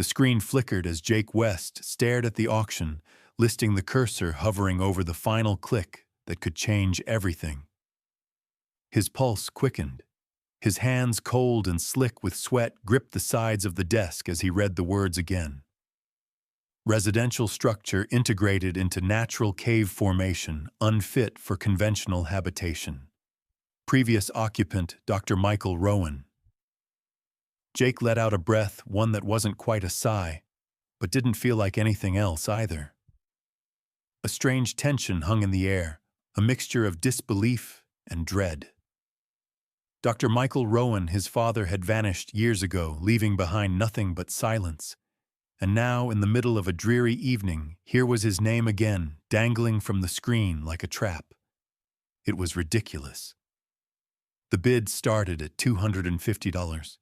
The screen flickered as Jake West stared at the auction, listing the cursor hovering over the final click that could change everything. His pulse quickened. His hands, cold and slick with sweat, gripped the sides of the desk as he read the words again. Residential structure integrated into natural cave formation, unfit for conventional habitation. Previous occupant, Dr. Michael Rowan. Jake let out a breath, one that wasn't quite a sigh, but didn't feel like anything else either. A strange tension hung in the air, a mixture of disbelief and dread. Dr. Michael Rowan, his father, had vanished years ago, leaving behind nothing but silence. And now, in the middle of a dreary evening, here was his name again, dangling from the screen like a trap. It was ridiculous. The bid started at $250.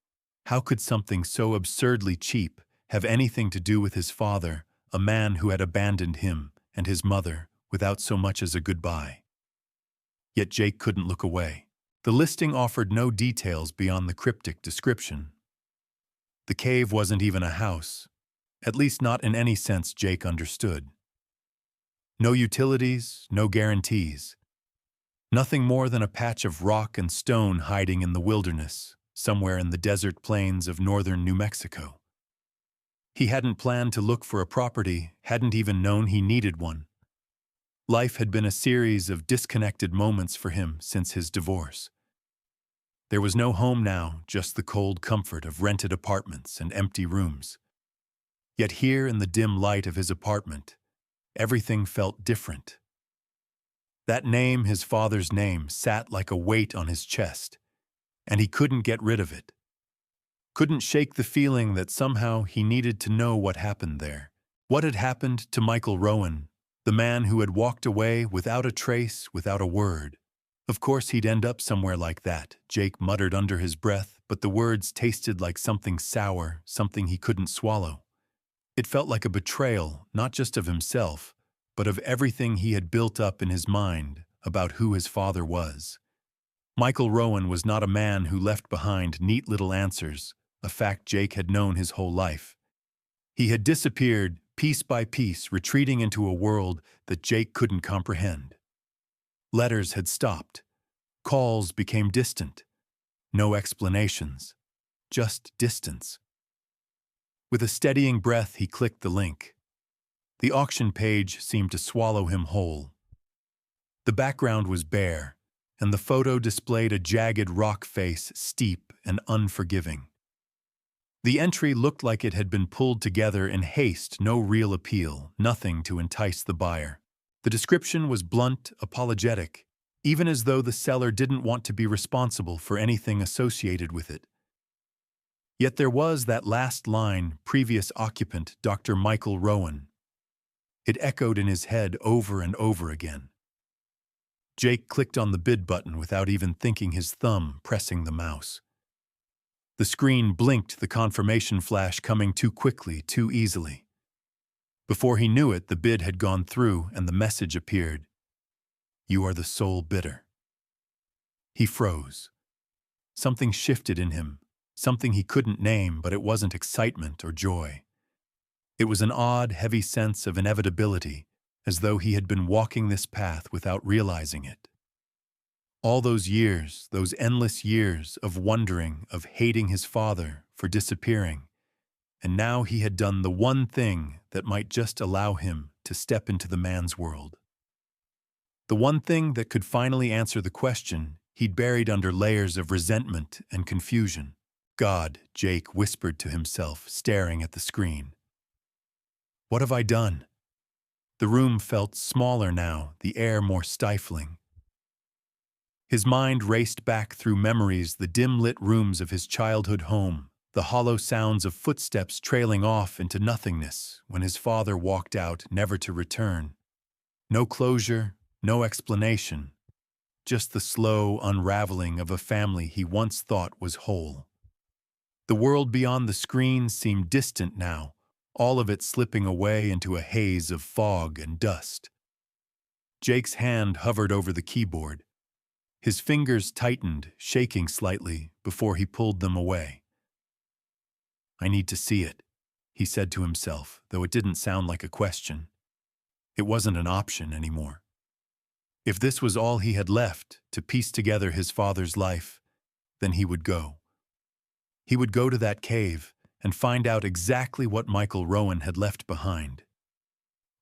How could something so absurdly cheap have anything to do with his father, a man who had abandoned him and his mother without so much as a goodbye? Yet Jake couldn't look away. The listing offered no details beyond the cryptic description. The cave wasn't even a house, at least not in any sense Jake understood. No utilities, no guarantees. Nothing more than a patch of rock and stone hiding in the wilderness, somewhere in the desert plains of northern New Mexico. He hadn't planned to look for a property, hadn't even known he needed one. Life had been a series of disconnected moments for him since his divorce. There was no home now, just the cold comfort of rented apartments and empty rooms. Yet here in the dim light of his apartment, everything felt different. That name, his father's name, sat like a weight on his chest, and he couldn't get rid of it. Couldn't shake the feeling that somehow he needed to know what happened there. What had happened to Michael Rowan, the man who had walked away without a trace, without a word? Of course he'd end up somewhere like that, Jake muttered under his breath, but the words tasted like something sour, something he couldn't swallow. It felt like a betrayal, not just of himself, but of everything he had built up in his mind about who his father was. Michael Rowan was not a man who left behind neat little answers, a fact Jake had known his whole life. He had disappeared, piece by piece, retreating into a world that Jake couldn't comprehend. Letters had stopped. Calls became distant. No explanations, just distance. With a steadying breath, he clicked the link. The auction page seemed to swallow him whole. The background was bare, and the photo displayed a jagged rock face, steep and unforgiving. The entry looked like it had been pulled together in haste, no real appeal, nothing to entice the buyer. The description was blunt, apologetic, even as though the seller didn't want to be responsible for anything associated with it. Yet there was that last line, previous occupant, Dr. Michael Rowan. It echoed in his head over and over again. Jake clicked on the bid button without even thinking, his thumb pressing the mouse. The screen blinked, the confirmation flash coming too quickly, too easily. Before he knew it, the bid had gone through and the message appeared. You are the sole bidder. He froze. Something shifted in him, something he couldn't name, but it wasn't excitement or joy. It was an odd, heavy sense of inevitability, as though he had been walking this path without realizing it. All those years, those endless years of wondering, of hating his father for disappearing, and now he had done the one thing that might just allow him to step into the man's world. The one thing that could finally answer the question he'd buried under layers of resentment and confusion. God, Jake whispered to himself, staring at the screen. What have I done? The room felt smaller now, the air more stifling. His mind raced back through memories, the dim-lit rooms of his childhood home, the hollow sounds of footsteps trailing off into nothingness when his father walked out, never to return. No closure, no explanation, just the slow unraveling of a family he once thought was whole. The world beyond the screen seemed distant now, all of it slipping away into a haze of fog and dust. Jake's hand hovered over the keyboard. His fingers tightened, shaking slightly, before he pulled them away. I need to see it, he said to himself, though it didn't sound like a question. It wasn't an option anymore. If this was all he had left to piece together his father's life, then he would go. He would go to that cave and find out exactly what Michael Rowan had left behind.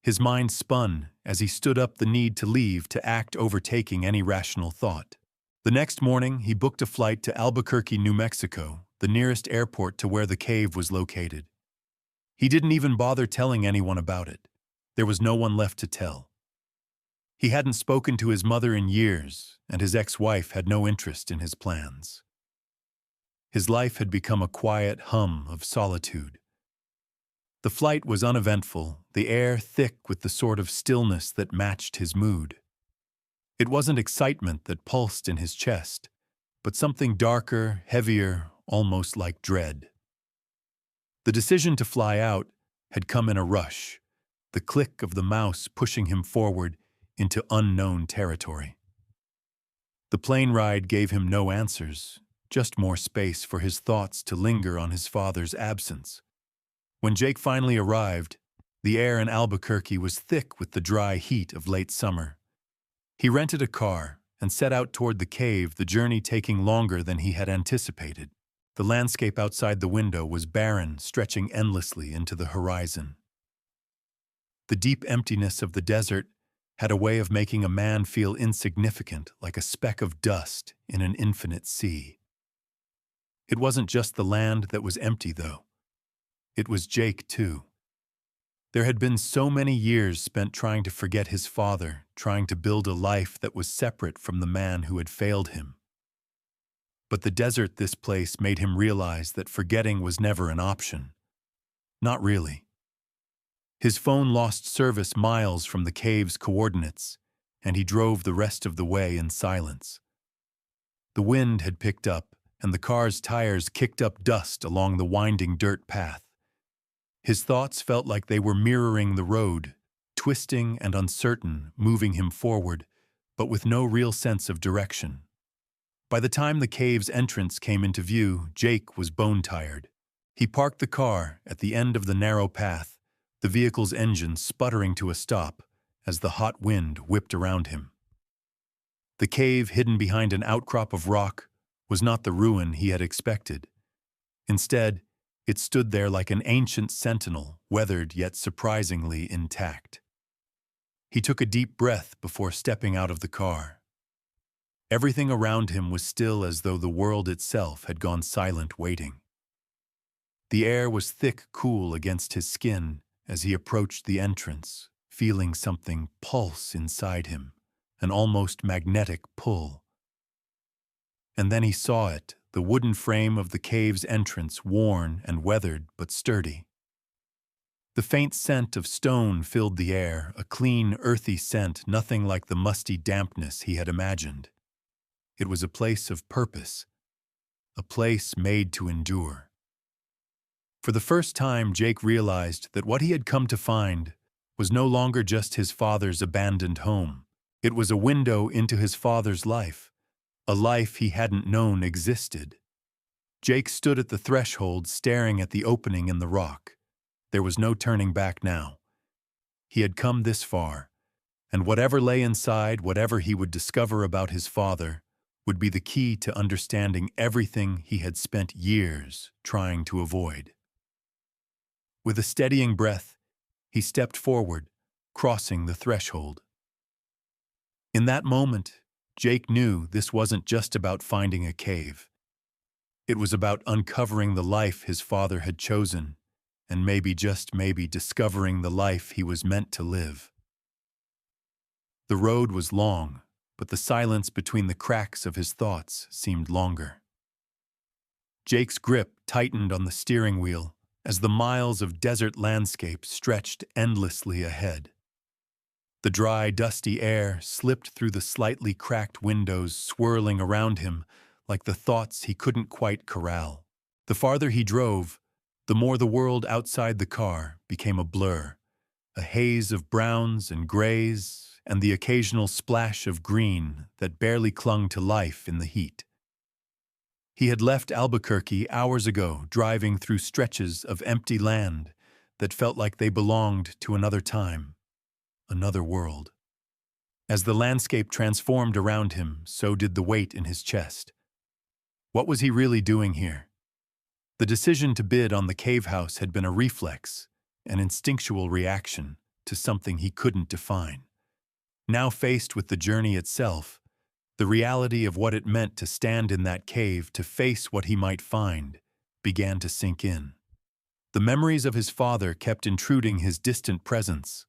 His mind spun as he stood up the need to leave to act, overtaking any rational thought. The next morning, he booked a flight to Albuquerque, New Mexico, the nearest airport to where the cave was located. He didn't even bother telling anyone about it. There was no one left to tell. He hadn't spoken to his mother in years, and his ex-wife had no interest in his plans. His life had become a quiet hum of solitude. The flight was uneventful, the air thick with the sort of stillness that matched his mood. It wasn't excitement that pulsed in his chest, but something darker, heavier, almost like dread. The decision to fly out had come in a rush, the click of the mouse pushing him forward into unknown territory. The plane ride gave him no answers, just more space for his thoughts to linger on his father's absence. When Jake finally arrived, the air in Albuquerque was thick with the dry heat of late summer. He rented a car and set out toward the cave, the journey taking longer than he had anticipated. The landscape outside the window was barren, stretching endlessly into the horizon. The deep emptiness of the desert had a way of making a man feel insignificant, like a speck of dust in an infinite sea. It wasn't just the land that was empty, though. It was Jake, too. There had been so many years spent trying to forget his father, trying to build a life that was separate from the man who had failed him. But the desert, this place, made him realize that forgetting was never an option. Not really. His phone lost service miles from the cave's coordinates, and he drove the rest of the way in silence. The wind had picked up, and the car's tires kicked up dust along the winding dirt path. His thoughts felt like they were mirroring the road, twisting and uncertain, moving him forward, but with no real sense of direction. By the time the cave's entrance came into view, Jake was bone-tired. He parked the car at the end of the narrow path, the vehicle's engine sputtering to a stop as the hot wind whipped around him. The cave, hidden behind an outcrop of rock, was not the ruin he had expected. Instead, it stood there like an ancient sentinel, weathered yet surprisingly intact. He took a deep breath before stepping out of the car. Everything around him was still, as though the world itself had gone silent, waiting. The air was thick, cool against his skin as he approached the entrance, feeling something pulse inside him, an almost magnetic pull. And then he saw it, the wooden frame of the cave's entrance, worn and weathered but sturdy. The faint scent of stone filled the air, a clean, earthy scent, nothing like the musty dampness he had imagined. It was a place of purpose, a place made to endure. For the first time, Jake realized that what he had come to find was no longer just his father's abandoned home. It was a window into his father's life, a life he hadn't known existed. Jake stood at the threshold, staring at the opening in the rock. There was no turning back now. He had come this far, and whatever lay inside, whatever he would discover about his father, would be the key to understanding everything he had spent years trying to avoid. With a steadying breath, he stepped forward, crossing the threshold. In that moment, Jake knew this wasn't just about finding a cave. It was about uncovering the life his father had chosen, and maybe, just maybe, discovering the life he was meant to live. The road was long, but the silence between the cracks of his thoughts seemed longer. Jake's grip tightened on the steering wheel as the miles of desert landscape stretched endlessly ahead. The dry, dusty air slipped through the slightly cracked windows, swirling around him like the thoughts he couldn't quite corral. The farther he drove, the more the world outside the car became a blur, a haze of browns and grays, and the occasional splash of green that barely clung to life in the heat. He had left Albuquerque hours ago, driving through stretches of empty land, that felt like they belonged to another time, another world. As the landscape transformed around him, so did the weight in his chest. What was he really doing here? The decision to bid on the cave house had been a reflex, an instinctual reaction to something he couldn't define. Now faced with the journey itself, the reality of what it meant to stand in that cave to face what he might find began to sink in. The memories of his father kept intruding his distant presence.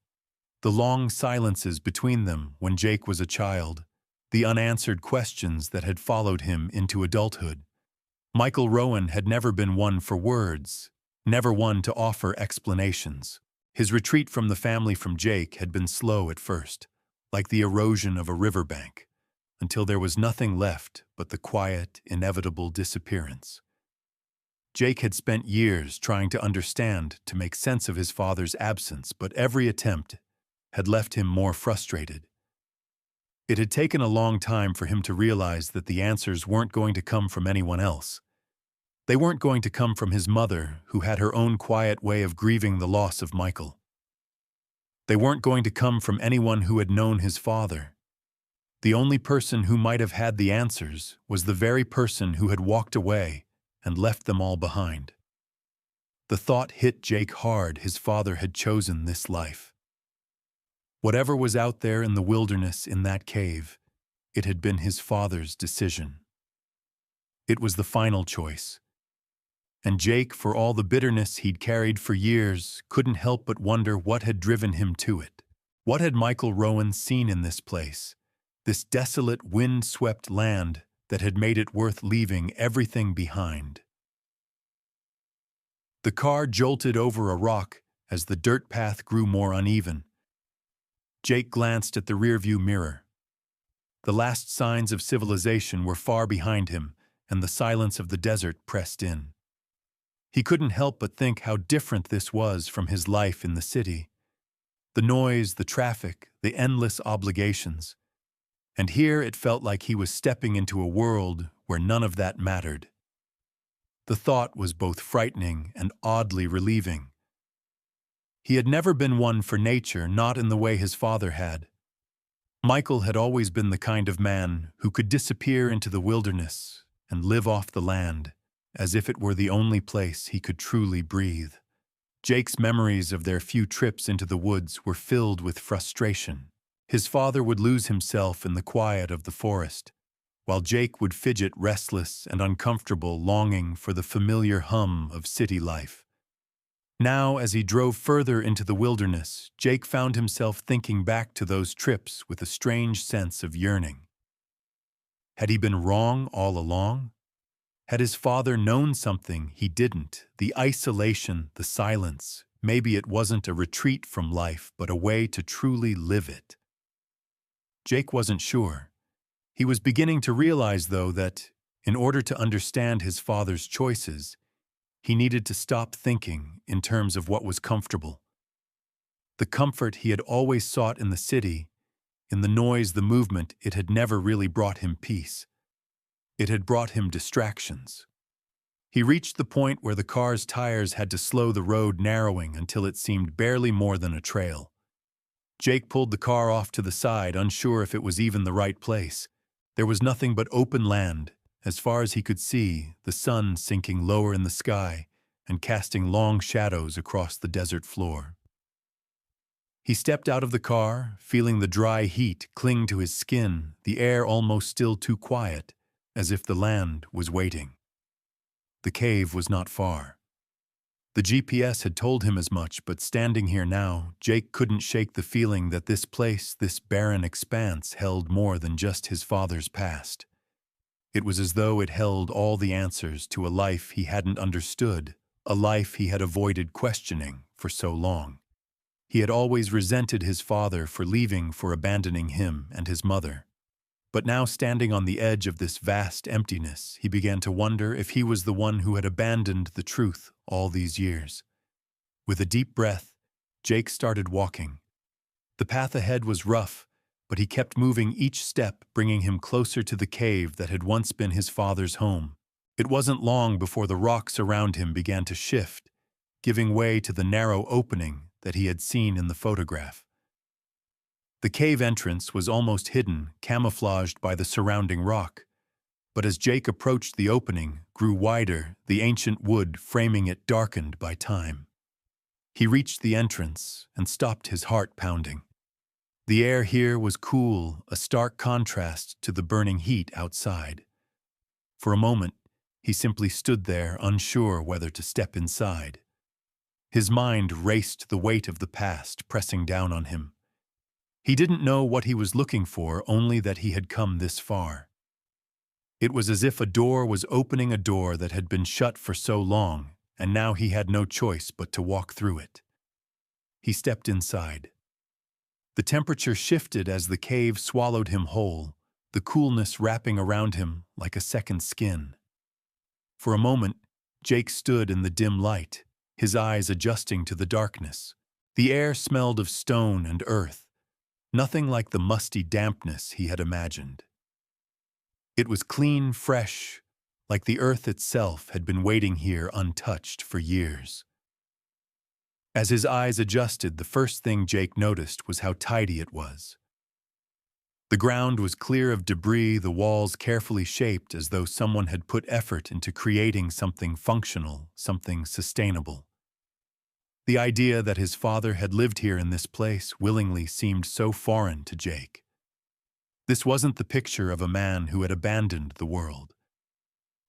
The long silences between them when Jake was a child, the unanswered questions that had followed him into adulthood. Michael Rowan had never been one for words, never one to offer explanations. His retreat from the family from Jake had been slow at first, like the erosion of a riverbank, until there was nothing left but the quiet, inevitable disappearance. Jake had spent years trying to understand, to make sense of his father's absence, but every attempt had left him more frustrated. It had taken a long time for him to realize that the answers weren't going to come from anyone else. They weren't going to come from his mother, who had her own quiet way of grieving the loss of Michael. They weren't going to come from anyone who had known his father. The only person who might have had the answers was the very person who had walked away and left them all behind. The thought hit Jake hard. His father had chosen this life. Whatever was out there in the wilderness in that cave, it had been his father's decision. It was the final choice. And Jake, for all the bitterness he'd carried for years, couldn't help but wonder what had driven him to it. What had Michael Rowan seen in this place, this desolate, wind-swept land that had made it worth leaving everything behind? The car jolted over a rock as the dirt path grew more uneven. Jake glanced at the rearview mirror. The last signs of civilization were far behind him, and the silence of the desert pressed in. He couldn't help but think how different this was from his life in the city. The noise, the traffic, the endless obligations. And here it felt like he was stepping into a world where none of that mattered. The thought was both frightening and oddly relieving. He had never been one for nature, not in the way his father had. Michael had always been the kind of man who could disappear into the wilderness and live off the land, as if it were the only place he could truly breathe. Jake's memories of their few trips into the woods were filled with frustration. His father would lose himself in the quiet of the forest, while Jake would fidget restless and uncomfortable, longing for the familiar hum of city life. Now, as he drove further into the wilderness, Jake found himself thinking back to those trips with a strange sense of yearning. Had he been wrong all along? Had his father known something he didn't? The isolation, the silence. Maybe it wasn't a retreat from life, but a way to truly live it. Jake wasn't sure. He was beginning to realize, though, that in order to understand his father's choices, he needed to stop thinking in terms of what was comfortable. The comfort he had always sought in the city, in the noise, the movement, it had never really brought him peace. It had brought him distractions. He reached the point where the car's tires had to slow the road, narrowing until it seemed barely more than a trail. Jake pulled the car off to the side, unsure if it was even the right place. There was nothing but open land. As far as he could see, the sun sinking lower in the sky and casting long shadows across the desert floor. He stepped out of the car, feeling the dry heat cling to his skin, the air almost still too quiet, as if the land was waiting. The cave was not far. The GPS had told him as much, but standing here now, Jake couldn't shake the feeling that this place, this barren expanse, held more than just his father's past. It was as though it held all the answers to a life he hadn't understood, a life he had avoided questioning for so long. He had always resented his father for leaving, for abandoning him and his mother. But now, standing on the edge of this vast emptiness, he began to wonder if he was the one who had abandoned the truth all these years. With a deep breath, Jake started walking. The path ahead was rough, but he kept moving, each step bringing him closer to the cave that had once been his father's home. It wasn't long before the rocks around him began to shift, giving way to the narrow opening that he had seen in the photograph. The cave entrance was almost hidden, camouflaged by the surrounding rock, but as Jake approached the opening, grew wider, the ancient wood framing it darkened by time. He reached the entrance and stopped, his heart pounding. The air here was cool, a stark contrast to the burning heat outside. For a moment, he simply stood there, unsure whether to step inside. His mind raced, the weight of the past pressing down on him. He didn't know what he was looking for, only that he had come this far. It was as if a door was opening, a door that had been shut for so long, and now he had no choice but to walk through it. He stepped inside. The temperature shifted as the cave swallowed him whole, the coolness wrapping around him like a second skin. For a moment, Jake stood in the dim light, his eyes adjusting to the darkness. The air smelled of stone and earth, nothing like the musty dampness he had imagined. It was clean, fresh, like the earth itself had been waiting here untouched for years. As his eyes adjusted, the first thing Jake noticed was how tidy it was. The ground was clear of debris, the walls carefully shaped as though someone had put effort into creating something functional, something sustainable. The idea that his father had lived here in this place willingly seemed so foreign to Jake. This wasn't the picture of a man who had abandoned the world.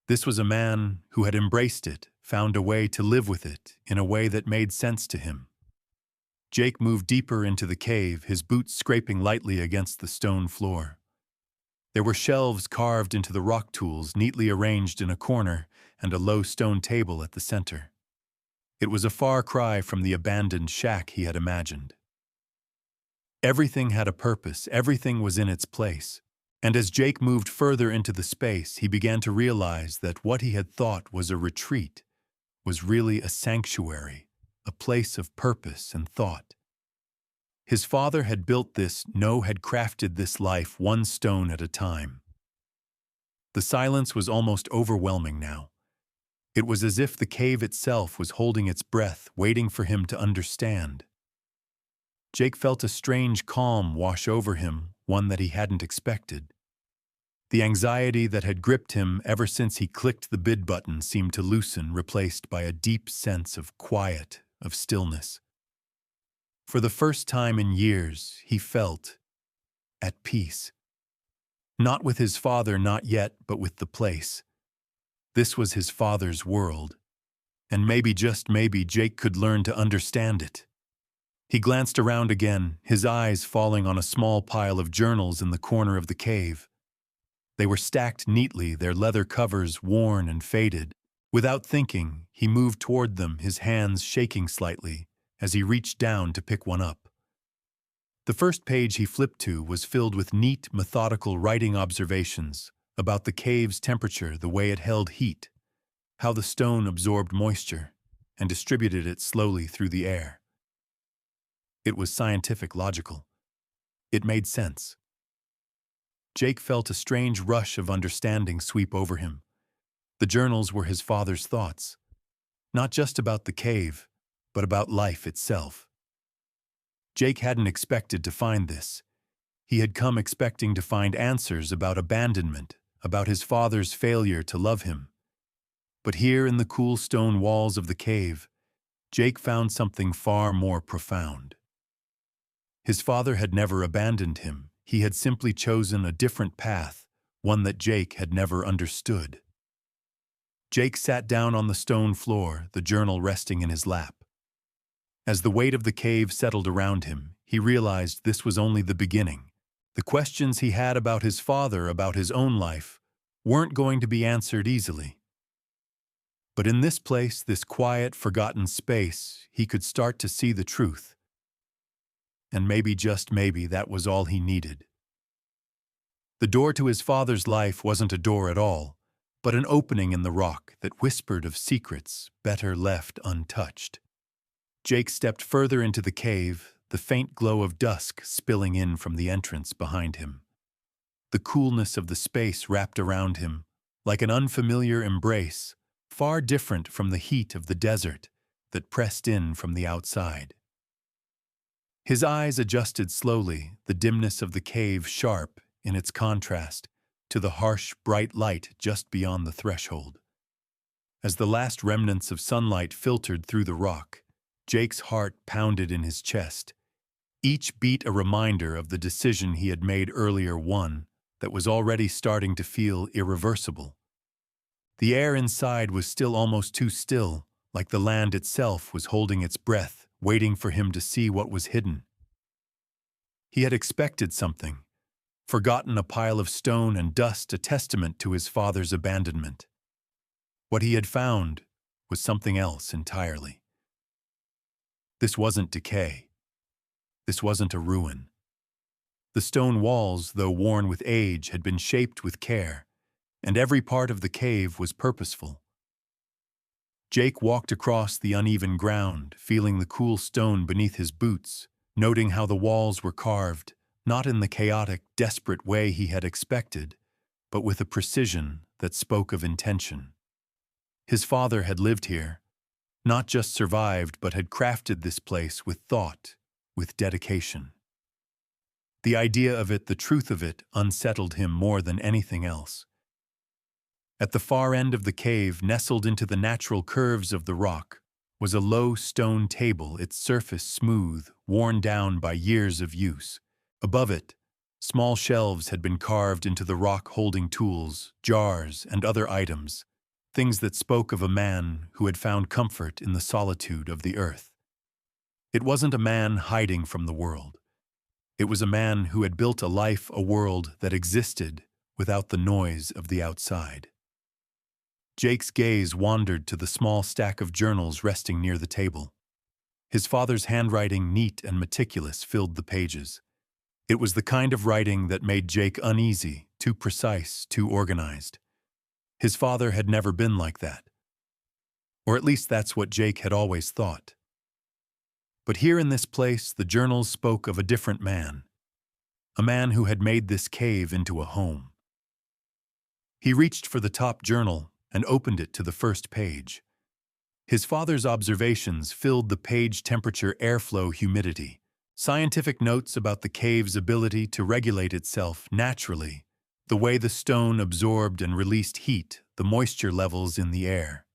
This was a man who had embraced it, found a way to live with it in a way that made sense to him. Jake moved deeper into the cave, his boots scraping lightly against the stone floor. There were shelves carved into the rock tools, neatly arranged in a corner, and a low stone table at the center. It was a far cry from the abandoned shack he had imagined. Everything had a purpose, everything was in its place, and as Jake moved further into the space, he began to realize that what he had thought was a retreat was really a sanctuary, a place of purpose and thought. His father had built this, had crafted this life one stone at a time. The silence was almost overwhelming now. It was as if the cave itself was holding its breath, waiting for him to understand. Jake felt a strange calm wash over him, one that he hadn't expected. The anxiety that had gripped him ever since he clicked the bid button seemed to loosen, replaced by a deep sense of quiet, of stillness. For the first time in years, he felt at peace. Not with his father, not yet, but with the place. This was his father's world, and maybe, just maybe, Jake could learn to understand it. He glanced around again, his eyes falling on a small pile of journals in the corner of the cave. They were stacked neatly, their leather covers worn and faded. Without thinking, he moved toward them, his hands shaking slightly, as he reached down to pick one up. The first page he flipped to was filled with neat, methodical writing observations about the cave's temperature, the way it held heat, how the stone absorbed moisture and distributed it slowly through the air. It was scientific, logical. It made sense. Jake felt a strange rush of understanding sweep over him. The journals were his father's thoughts, not just about the cave, but about life itself. Jake hadn't expected to find this. He had come expecting to find answers about abandonment, about his father's failure to love him. But here in the cool stone walls of the cave, Jake found something far more profound. His father had never abandoned him. He had simply chosen a different path, one that Jake had never understood. Jake sat down on the stone floor, the journal resting in his lap. As the weight of the cave settled around him, he realized this was only the beginning. The questions he had about his father, about his own life, weren't going to be answered easily. But in this place, this quiet, forgotten space, he could start to see the truth. And maybe, just maybe, that was all he needed. The door to his father's life wasn't a door at all, but an opening in the rock that whispered of secrets better left untouched. Jake stepped further into the cave, the faint glow of dusk spilling in from the entrance behind him. The coolness of the space wrapped around him, like an unfamiliar embrace, far different from the heat of the desert, that pressed in from the outside. His eyes adjusted slowly, the dimness of the cave sharp in its contrast to the harsh, bright light just beyond the threshold. As the last remnants of sunlight filtered through the rock, Jake's heart pounded in his chest, each beat a reminder of the decision he had made earlier, one that was already starting to feel irreversible. The air inside was still almost too still, like the land itself was holding its breath, waiting for him to see what was hidden. He had expected something, forgotten a pile of stone and dust, a testament to his father's abandonment. What he had found was something else entirely. This wasn't decay. This wasn't a ruin. The stone walls, though worn with age, had been shaped with care, and every part of the cave was purposeful. Jake walked across the uneven ground, feeling the cool stone beneath his boots, noting how the walls were carved, not in the chaotic, desperate way he had expected, but with a precision that spoke of intention. His father had lived here, not just survived, but had crafted this place with thought, with dedication. The idea of it, the truth of it, unsettled him more than anything else. At the far end of the cave, nestled into the natural curves of the rock, was a low stone table, its surface smooth, worn down by years of use. Above it, small shelves had been carved into the rock, holding tools, jars, and other items, things that spoke of a man who had found comfort in the solitude of the earth. It wasn't a man hiding from the world. It was a man who had built a life, a world that existed without the noise of the outside. Jake's gaze wandered to the small stack of journals resting near the table. His father's handwriting, neat and meticulous, filled the pages. It was the kind of writing that made Jake uneasy, too precise, too organized. His father had never been like that. Or at least that's what Jake had always thought. But here in this place, the journals spoke of a different man, a man who had made this cave into a home. He reached for the top journal and opened it to the first page. His father's observations filled the page: temperature, airflow, humidity, scientific notes about the cave's ability to regulate itself naturally, the way the stone absorbed and released heat, the moisture levels in the air.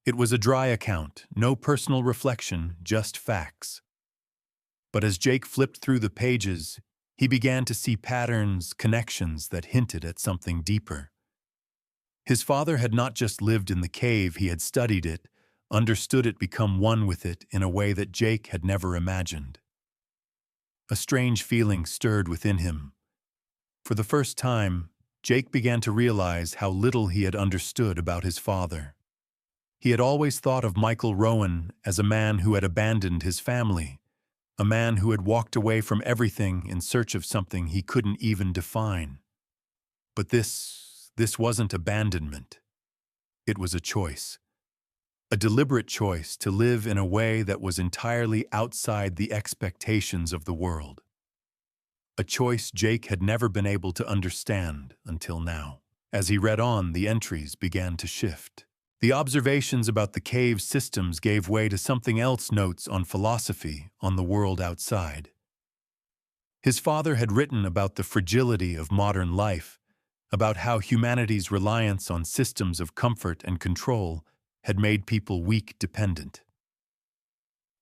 It was a dry account, no personal reflection, just facts. But as Jake flipped through the pages, he began to see patterns, connections that hinted at something deeper. His father had not just lived in the cave, he had studied it, understood it, become one with it in a way that Jake had never imagined. A strange feeling stirred within him. For the first time, Jake began to realize how little he had understood about his father. He had always thought of Michael Rowan as a man who had abandoned his family, a man who had walked away from everything in search of something he couldn't even define. But this wasn't abandonment. It was a choice. A deliberate choice to live in a way that was entirely outside the expectations of the world. A choice Jake had never been able to understand until now. As he read on, the entries began to shift. The observations about the cave's systems gave way to something else: notes on philosophy, on the world outside. His father had written about the fragility of modern life, about how humanity's reliance on systems of comfort and control had made people weak, dependent.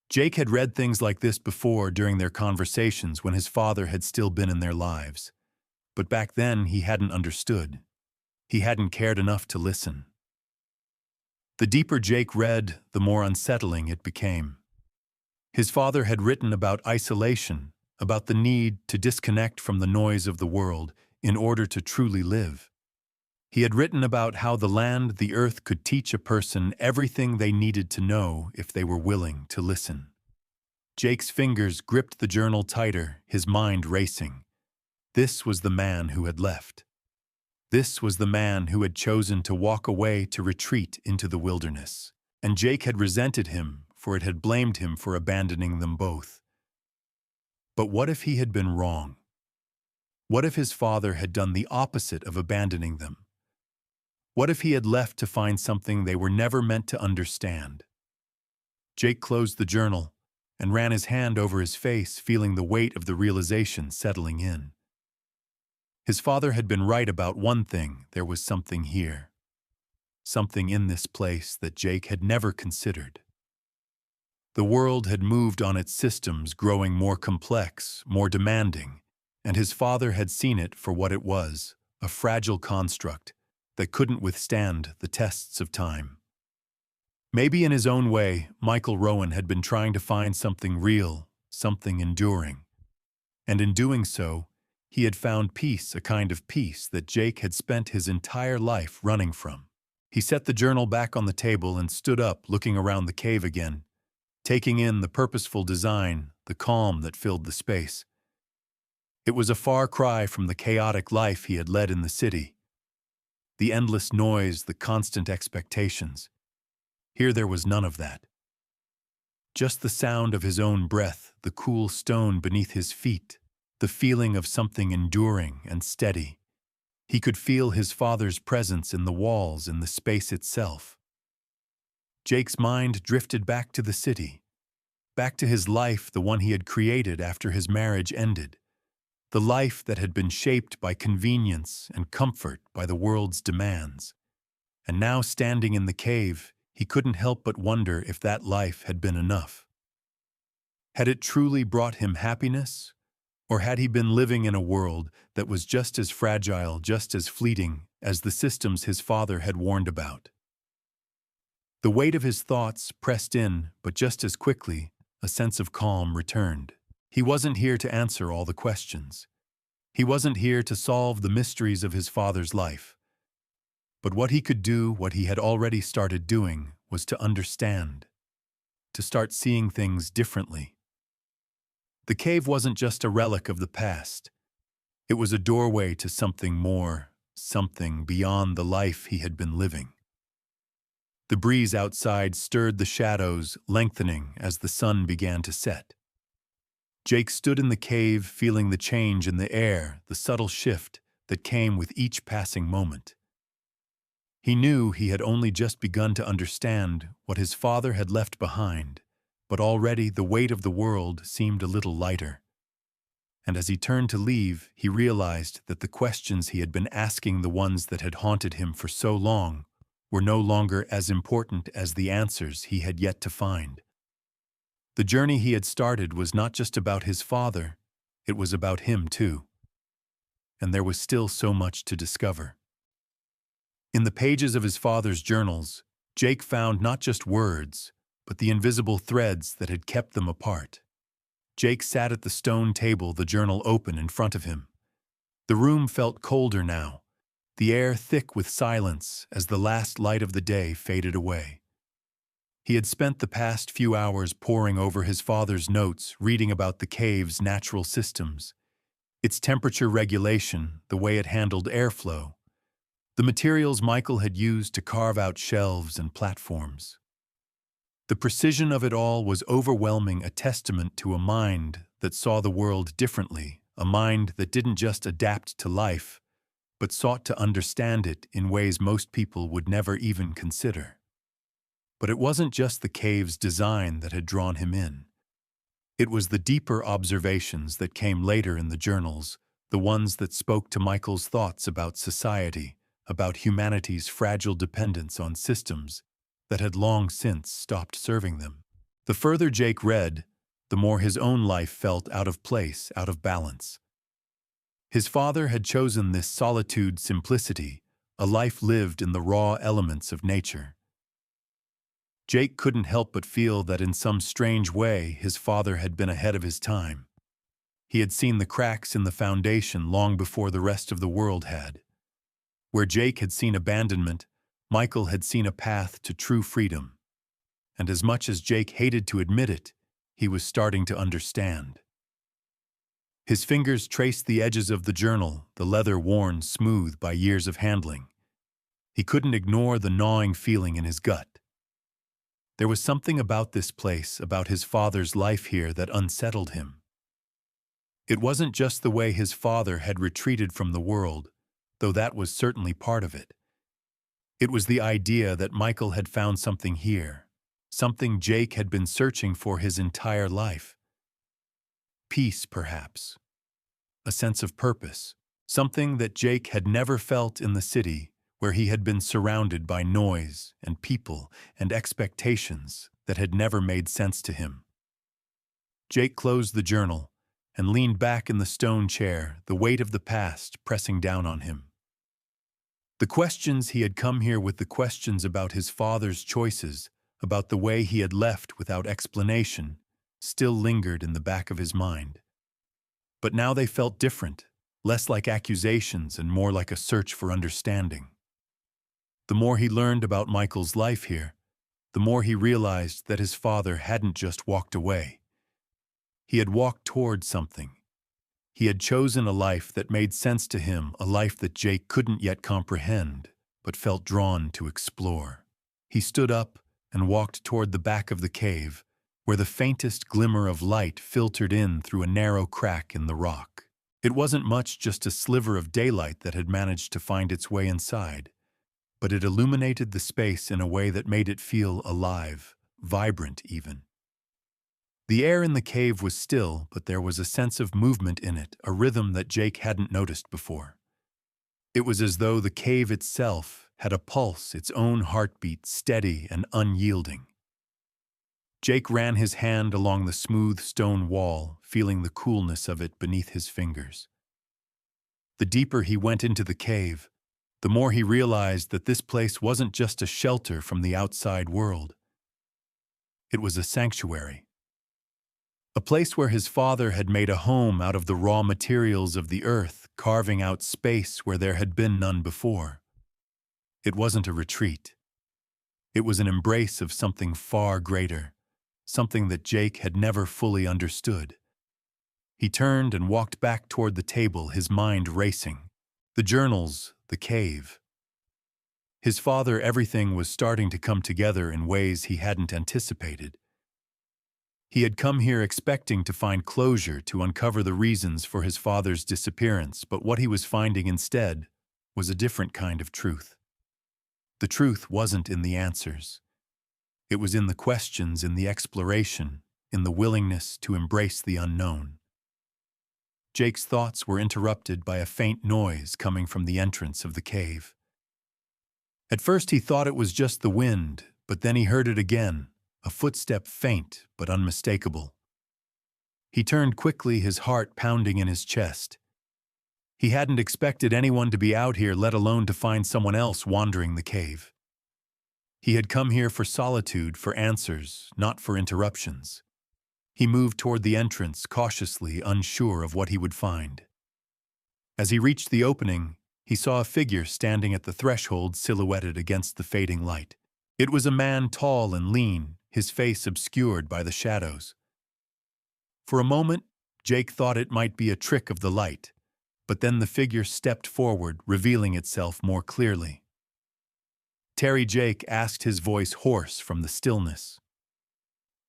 Jake had read things like this before during their conversations when his father had still been in their lives. But back then he hadn't understood. He hadn't cared enough to listen. The deeper Jake read, the more unsettling it became. His father had written about isolation, about the need to disconnect from the noise of the world in order to truly live. He had written about how the land, the earth, could teach a person everything they needed to know if they were willing to listen. Jake's fingers gripped the journal tighter, his mind racing. This was the man who had left. This was the man who had chosen to walk away, to retreat into the wilderness. And Jake had resented him, for it had blamed him for abandoning them both. But what if he had been wrong? What if his father had done the opposite of abandoning them? What if he had left to find something they were never meant to understand? Jake closed the journal and ran his hand over his face, feeling the weight of the realization settling in. His father had been right about one thing: there was something here. Something in this place that Jake had never considered. The world had moved on its systems, growing more complex, more demanding, and his father had seen it for what it was: a fragile construct that couldn't withstand the tests of time. Maybe in his own way, Michael Rowan had been trying to find something real, something enduring. And in doing so, he had found peace, a kind of peace that Jake had spent his entire life running from. He set the journal back on the table and stood up, looking around the cave again, taking in the purposeful design, the calm that filled the space. It was a far cry from the chaotic life he had led in the city. The endless noise, the constant expectations. Here there was none of that. Just the sound of his own breath, the cool stone beneath his feet, the feeling of something enduring and steady. He could feel his father's presence in the walls, in the space itself. Jake's mind drifted back to the city, back to his life, the one he had created after his marriage ended, the life that had been shaped by convenience and comfort, by the world's demands. And now, standing in the cave, he couldn't help but wonder if that life had been enough. Had it truly brought him happiness? Or had he been living in a world that was just as fragile, just as fleeting as the systems his father had warned about? The weight of his thoughts pressed in, but just as quickly, a sense of calm returned. He wasn't here to answer all the questions. He wasn't here to solve the mysteries of his father's life. But what he could do, what he had already started doing, was to understand, to start seeing things differently. The cave wasn't just a relic of the past. It was a doorway to something more, something beyond the life he had been living. The breeze outside stirred the shadows, lengthening as the sun began to set. Jake stood in the cave, feeling the change in the air, the subtle shift that came with each passing moment. He knew he had only just begun to understand what his father had left behind, but already the weight of the world seemed a little lighter. And as he turned to leave, he realized that the questions he had been asking, the ones that had haunted him for so long, were no longer as important as the answers he had yet to find. The journey he had started was not just about his father, it was about him too. And there was still so much to discover. In the pages of his father's journals, Jake found not just words, but the invisible threads that had kept them apart. Jake sat at the stone table, the journal open in front of him. The room felt colder now, the air thick with silence as the last light of the day faded away. He had spent the past few hours poring over his father's notes, reading about the cave's natural systems, its temperature regulation, the way it handled airflow, the materials Michael had used to carve out shelves and platforms. The precision of it all was overwhelming, a testament to a mind that saw the world differently, a mind that didn't just adapt to life, but sought to understand it in ways most people would never even consider. But it wasn't just the cave's design that had drawn him in. It was the deeper observations that came later in the journals, the ones that spoke to Michael's thoughts about society, about humanity's fragile dependence on systems that had long since stopped serving them. The further Jake read, the more his own life felt out of place, out of balance. His father had chosen this solitude, simplicity, a life lived in the raw elements of nature. Jake couldn't help but feel that in some strange way his father had been ahead of his time. He had seen the cracks in the foundation long before the rest of the world had. Where Jake had seen abandonment, Michael had seen a path to true freedom. And as much as Jake hated to admit it, he was starting to understand. His fingers traced the edges of the journal, the leather worn smooth by years of handling. He couldn't ignore the gnawing feeling in his gut. There was something about this place, about his father's life here, that unsettled him. It wasn't just the way his father had retreated from the world, though that was certainly part of it. It was the idea that Michael had found something here, something Jake had been searching for his entire life. Peace, perhaps. A sense of purpose. Something that Jake had never felt in the city, where he had been surrounded by noise and people and expectations that had never made sense to him. Jake closed the journal and leaned back in the stone chair, the weight of the past pressing down on him. The questions he had come here with, the questions about his father's choices, about the way he had left without explanation, still lingered in the back of his mind. But now they felt different, less like accusations and more like a search for understanding. The more he learned about Michael's life here, the more he realized that his father hadn't just walked away. He had walked toward something. He had chosen a life that made sense to him, a life that Jake couldn't yet comprehend, but felt drawn to explore. He stood up and walked toward the back of the cave, where the faintest glimmer of light filtered in through a narrow crack in the rock. It wasn't much, just a sliver of daylight that had managed to find its way inside, but it illuminated the space in a way that made it feel alive, vibrant even. The air in the cave was still, but there was a sense of movement in it, a rhythm that Jake hadn't noticed before. It was as though the cave itself had a pulse, its own heartbeat, steady and unyielding. Jake ran his hand along the smooth stone wall, feeling the coolness of it beneath his fingers. The deeper he went into the cave, the more he realized that this place wasn't just a shelter from the outside world. It was a sanctuary. A place where his father had made a home out of the raw materials of the earth, carving out space where there had been none before. It wasn't a retreat. It was an embrace of something far greater, something that Jake had never fully understood. He turned and walked back toward the table, his mind racing. The journals, the cave. His father, everything was starting to come together in ways he hadn't anticipated. He had come here expecting to find closure, to uncover the reasons for his father's disappearance, but what he was finding instead was a different kind of truth. The truth wasn't in the answers. It was in the questions, in the exploration, in the willingness to embrace the unknown. Jake's thoughts were interrupted by a faint noise coming from the entrance of the cave. At first he thought it was just the wind, but then he heard it again. A footstep, faint but unmistakable. He turned quickly, his heart pounding in his chest. He hadn't expected anyone to be out here, let alone to find someone else wandering the cave. He had come here for solitude, for answers, not for interruptions. He moved toward the entrance, cautiously, unsure of what he would find. As he reached the opening, he saw a figure standing at the threshold, silhouetted against the fading light. It was a man, tall and lean, his face obscured by the shadows. For a moment, Jake thought it might be a trick of the light, but then the figure stepped forward, revealing itself more clearly. Terry, Jake asked, his voice hoarse from the stillness.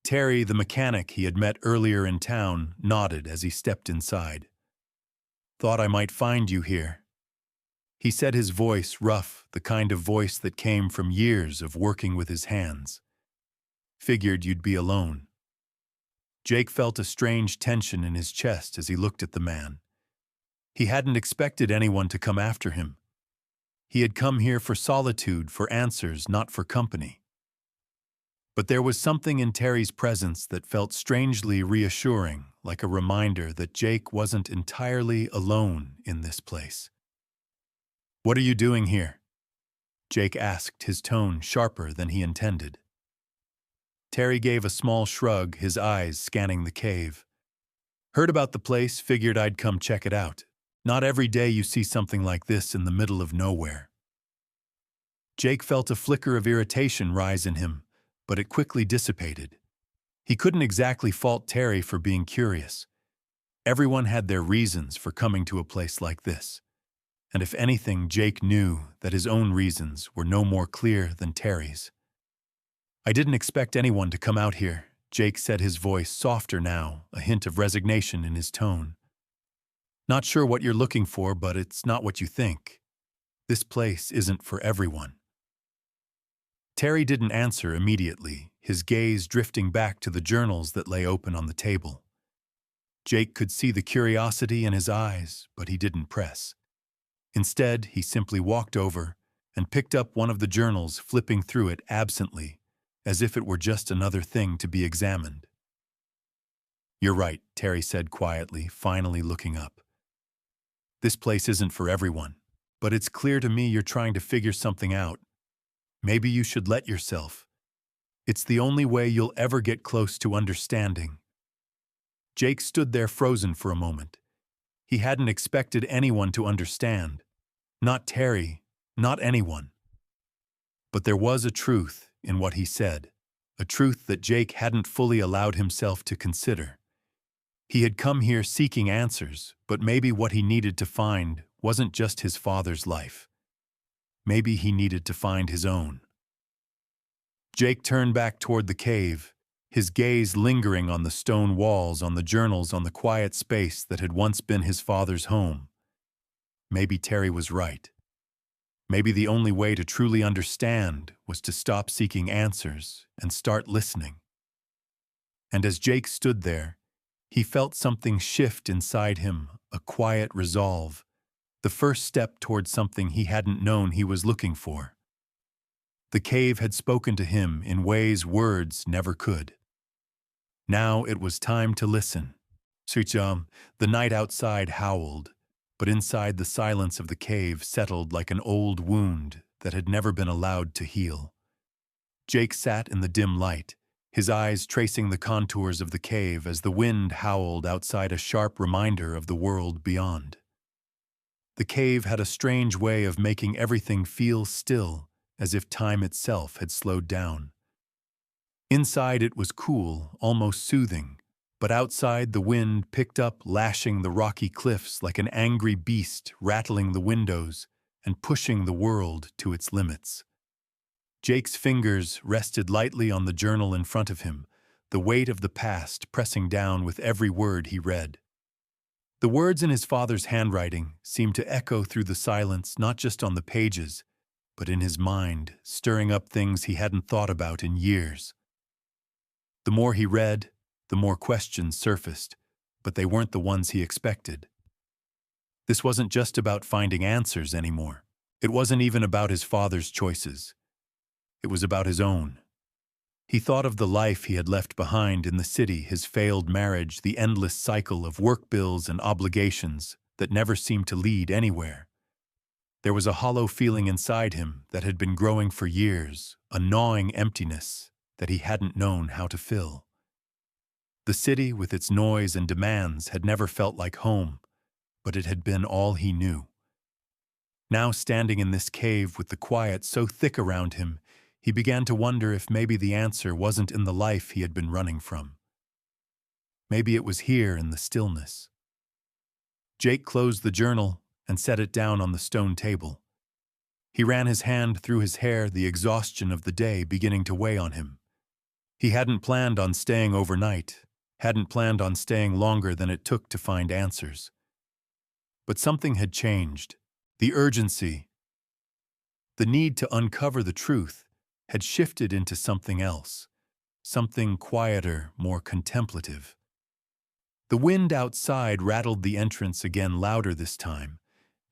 Terry, the mechanic he had met earlier in town, nodded as he stepped inside. "Thought I might find you here," he said, his voice rough, the kind of voice that came from years of working with his hands. "Figured you'd be alone." Jake felt a strange tension in his chest as he looked at the man. He hadn't expected anyone to come after him. He had come here for solitude, for answers, not for company. But there was something in Terry's presence that felt strangely reassuring, like a reminder that Jake wasn't entirely alone in this place. "What are you doing here?" Jake asked, his tone sharper than he intended. Terry gave a small shrug, his eyes scanning the cave. "Heard about the place, figured I'd come check it out. Not every day you see something like this in the middle of nowhere." Jake felt a flicker of irritation rise in him, but it quickly dissipated. He couldn't exactly fault Terry for being curious. Everyone had their reasons for coming to a place like this. And if anything, Jake knew that his own reasons were no more clear than Terry's. "I didn't expect anyone to come out here," Jake said, his voice softer now, a hint of resignation in his tone. "Not sure what you're looking for, but it's not what you think. This place isn't for everyone." Terry didn't answer immediately, his gaze drifting back to the journals that lay open on the table. Jake could see the curiosity in his eyes, but he didn't press. Instead, he simply walked over and picked up one of the journals, flipping through it absently, as if it were just another thing to be examined. "You're right," Terry said quietly, finally looking up. "This place isn't for everyone, but it's clear to me you're trying to figure something out. Maybe you should let yourself. It's the only way you'll ever get close to understanding." Jake stood there frozen for a moment. He hadn't expected anyone to understand. Not Terry, not anyone. But there was a truth in what he said, a truth that Jake hadn't fully allowed himself to consider. He had come here seeking answers, but maybe what he needed to find wasn't just his father's life. Maybe he needed to find his own. Jake turned back toward the cave, his gaze lingering on the stone walls, on the journals, on the quiet space that had once been his father's home. Maybe Terry was right. Maybe the only way to truly understand was to stop seeking answers and start listening. And as Jake stood there, he felt something shift inside him, a quiet resolve, the first step toward something he hadn't known he was looking for. The cave had spoken to him in ways words never could. Now it was time to listen. The night outside howled, but inside the silence of the cave settled like an old wound that had never been allowed to heal. Jake sat in the dim light, his eyes tracing the contours of the cave as the wind howled outside, a sharp reminder of the world beyond. The cave had a strange way of making everything feel still, as if time itself had slowed down. Inside it was cool, almost soothing, but outside the wind picked up, lashing the rocky cliffs like an angry beast, rattling the windows and pushing the world to its limits. Jake's fingers rested lightly on the journal in front of him, the weight of the past pressing down with every word he read. The words in his father's handwriting seemed to echo through the silence, not just on the pages, but in his mind, stirring up things he hadn't thought about in years. The more he read, the more questions surfaced, but they weren't the ones he expected. This wasn't just about finding answers anymore. It wasn't even about his father's choices. It was about his own. He thought of the life he had left behind in the city, his failed marriage, the endless cycle of work bills and obligations that never seemed to lead anywhere. There was a hollow feeling inside him that had been growing for years, a gnawing emptiness that he hadn't known how to fill. The city, with its noise and demands, had never felt like home, but it had been all he knew. Now, standing in this cave with the quiet so thick around him, he began to wonder if maybe the answer wasn't in the life he had been running from. Maybe it was here in the stillness. Jake closed the journal and set it down on the stone table. He ran his hand through his hair, the exhaustion of the day beginning to weigh on him. He hadn't planned on staying overnight, hadn't planned on staying longer than it took to find answers. But something had changed. The urgency, the need to uncover the truth, had shifted into something else, something quieter, more contemplative. The wind outside rattled the entrance again, louder this time,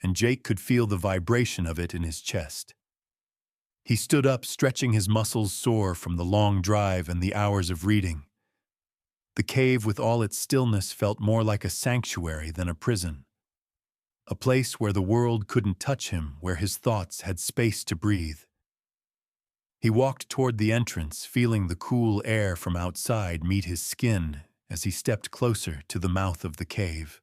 and Jake could feel the vibration of it in his chest. He stood up, stretching his muscles sore from the long drive and the hours of reading. The cave, with all its stillness, felt more like a sanctuary than a prison. A place where the world couldn't touch him, where his thoughts had space to breathe. He walked toward the entrance, feeling the cool air from outside meet his skin as he stepped closer to the mouth of the cave.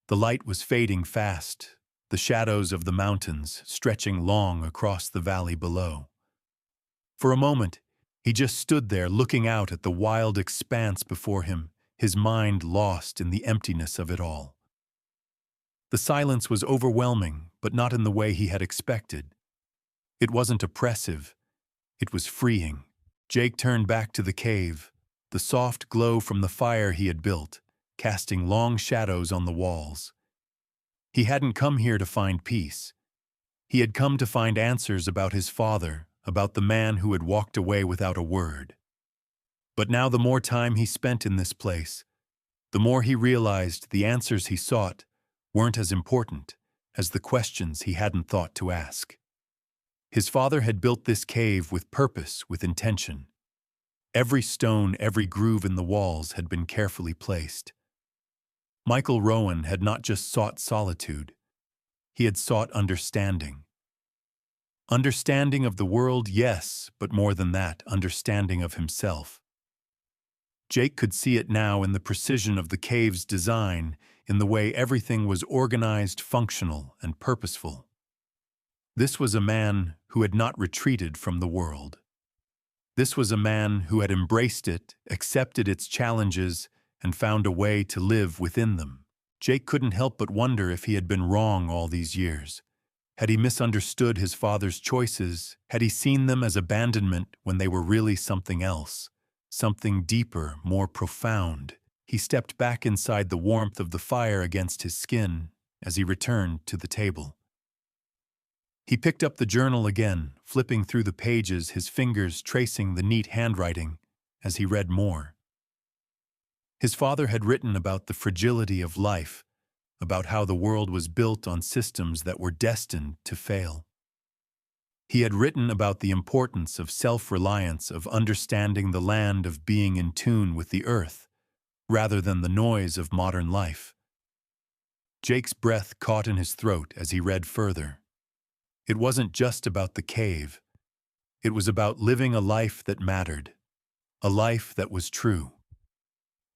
The light was fading fast, the shadows of the mountains stretching long across the valley below. For a moment, he just stood there looking out at the wild expanse before him, his mind lost in the emptiness of it all. The silence was overwhelming, but not in the way he had expected. It wasn't oppressive. It was freeing. Jake turned back to the cave, the soft glow from the fire he had built, casting long shadows on the walls. He hadn't come here to find peace. He had come to find answers about his father, about the man who had walked away without a word. But now the more time he spent in this place, the more he realized the answers he sought weren't as important as the questions he hadn't thought to ask. His father had built this cave with purpose, with intention. Every stone, every groove in the walls had been carefully placed. Michael Rowan had not just sought solitude, he had sought understanding. Understanding of the world, yes, but more than that, understanding of himself. Jake could see it now in the precision of the cave's design, in the way everything was organized, functional, and purposeful. This was a man who had not retreated from the world. This was a man who had embraced it, accepted its challenges, and found a way to live within them. Jake couldn't help but wonder if he had been wrong all these years. Had he misunderstood his father's choices? Had he seen them as abandonment when they were really something else? Something deeper, more profound. He stepped back inside the warmth of the fire against his skin as he returned to the table. He picked up the journal again, flipping through the pages, his fingers tracing the neat handwriting as he read more. His father had written about the fragility of life, about how the world was built on systems that were destined to fail. He had written about the importance of self-reliance, of understanding the land, of being in tune with the earth, rather than the noise of modern life. Jake's breath caught in his throat as he read further. It wasn't just about the cave. It was about living a life that mattered, a life that was true.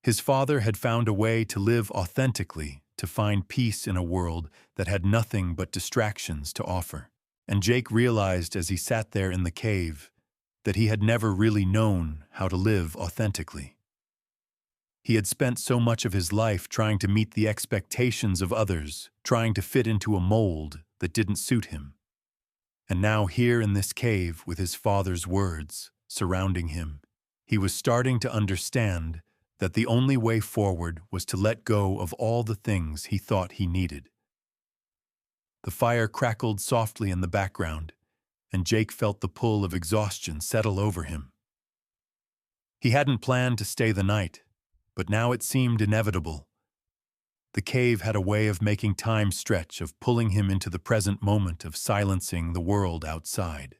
His father had found a way to live authentically, to find peace in a world that had nothing but distractions to offer. And Jake realized as he sat there in the cave that he had never really known how to live authentically. He had spent so much of his life trying to meet the expectations of others, trying to fit into a mold that didn't suit him. And now here in this cave, with his father's words surrounding him, he was starting to understand that the only way forward was to let go of all the things he thought he needed. The fire crackled softly in the background, and Jake felt the pull of exhaustion settle over him. He hadn't planned to stay the night, but now it seemed inevitable. The cave had a way of making time stretch, of pulling him into the present moment, of silencing the world outside.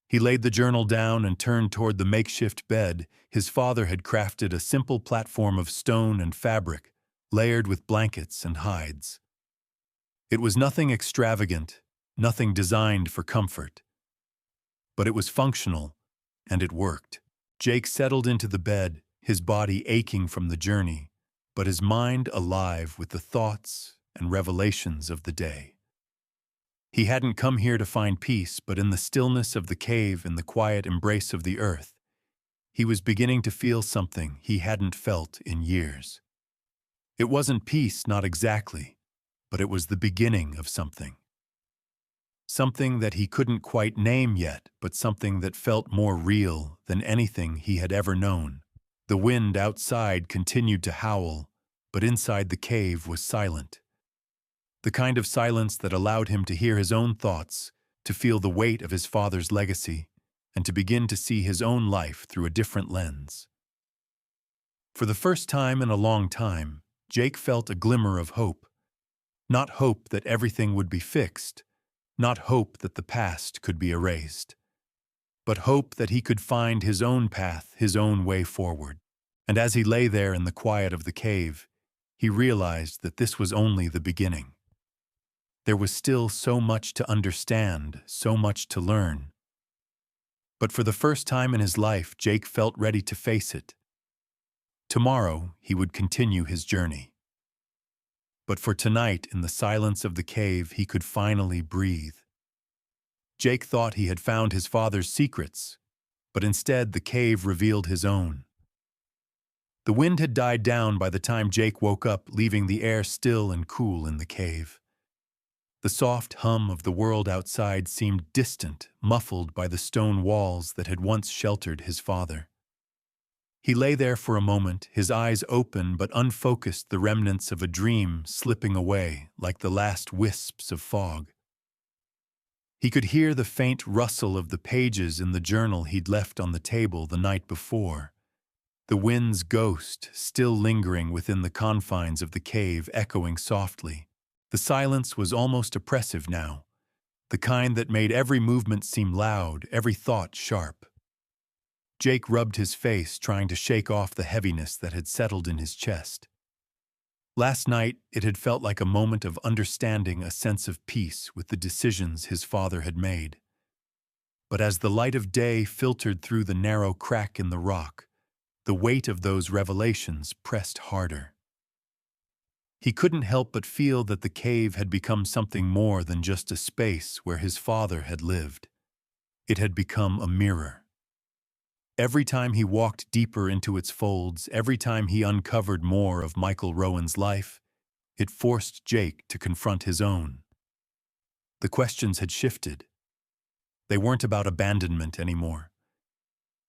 He laid the journal down and turned toward the makeshift bed. His father had crafted a simple platform of stone and fabric, layered with blankets and hides. It was nothing extravagant, nothing designed for comfort. But it was functional, and it worked. Jake settled into the bed, his body aching from the journey, but his mind alive with the thoughts and revelations of the day. He hadn't come here to find peace, but in the stillness of the cave, in the quiet embrace of the earth, he was beginning to feel something he hadn't felt in years. It wasn't peace, not exactly, but it was the beginning of something. Something that he couldn't quite name yet, but something that felt more real than anything he had ever known. The wind outside continued to howl, but inside the cave was silent. The kind of silence that allowed him to hear his own thoughts, to feel the weight of his father's legacy, and to begin to see his own life through a different lens. For the first time in a long time, Jake felt a glimmer of hope. Not hope that everything would be fixed, not hope that the past could be erased, but hope that he could find his own path, his own way forward. And as he lay there in the quiet of the cave, he realized that this was only the beginning. There was still so much to understand, so much to learn. But for the first time in his life, Jake felt ready to face it. Tomorrow, he would continue his journey. But for tonight, in the silence of the cave, he could finally breathe. Jake thought he had found his father's secrets, but instead the cave revealed his own. The wind had died down by the time Jake woke up, leaving the air still and cool in the cave. The soft hum of the world outside seemed distant, muffled by the stone walls that had once sheltered his father. He lay there for a moment, his eyes open but unfocused, the remnants of a dream slipping away like the last wisps of fog. He could hear the faint rustle of the pages in the journal he'd left on the table the night before. The wind's ghost, still lingering within the confines of the cave, echoing softly. The silence was almost oppressive now, the kind that made every movement seem loud, every thought sharp. Jake rubbed his face, trying to shake off the heaviness that had settled in his chest. Last night, it had felt like a moment of understanding, a sense of peace with the decisions his father had made. But as the light of day filtered through the narrow crack in the rock, the weight of those revelations pressed harder. He couldn't help but feel that the cave had become something more than just a space where his father had lived. It had become a mirror. Every time he walked deeper into its folds, every time he uncovered more of Michael Rowan's life, it forced Jake to confront his own. The questions had shifted. They weren't about abandonment anymore.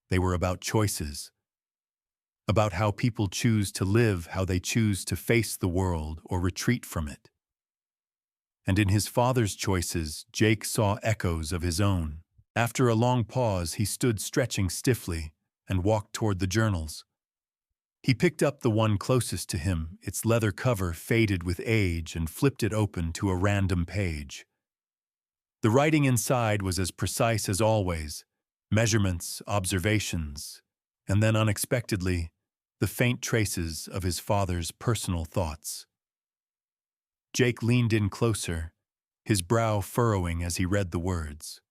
They were about choices. About how people choose to live, how they choose to face the world or retreat from it. And in his father's choices, Jake saw echoes of his own. After a long pause, he stood stretching stiffly and walked toward the journals. He picked up the one closest to him, its leather cover faded with age, and flipped it open to a random page. The writing inside was as precise as always, measurements, observations, and then unexpectedly, the faint traces of his father's personal thoughts. Jake leaned in closer, his brow furrowing as he read the words.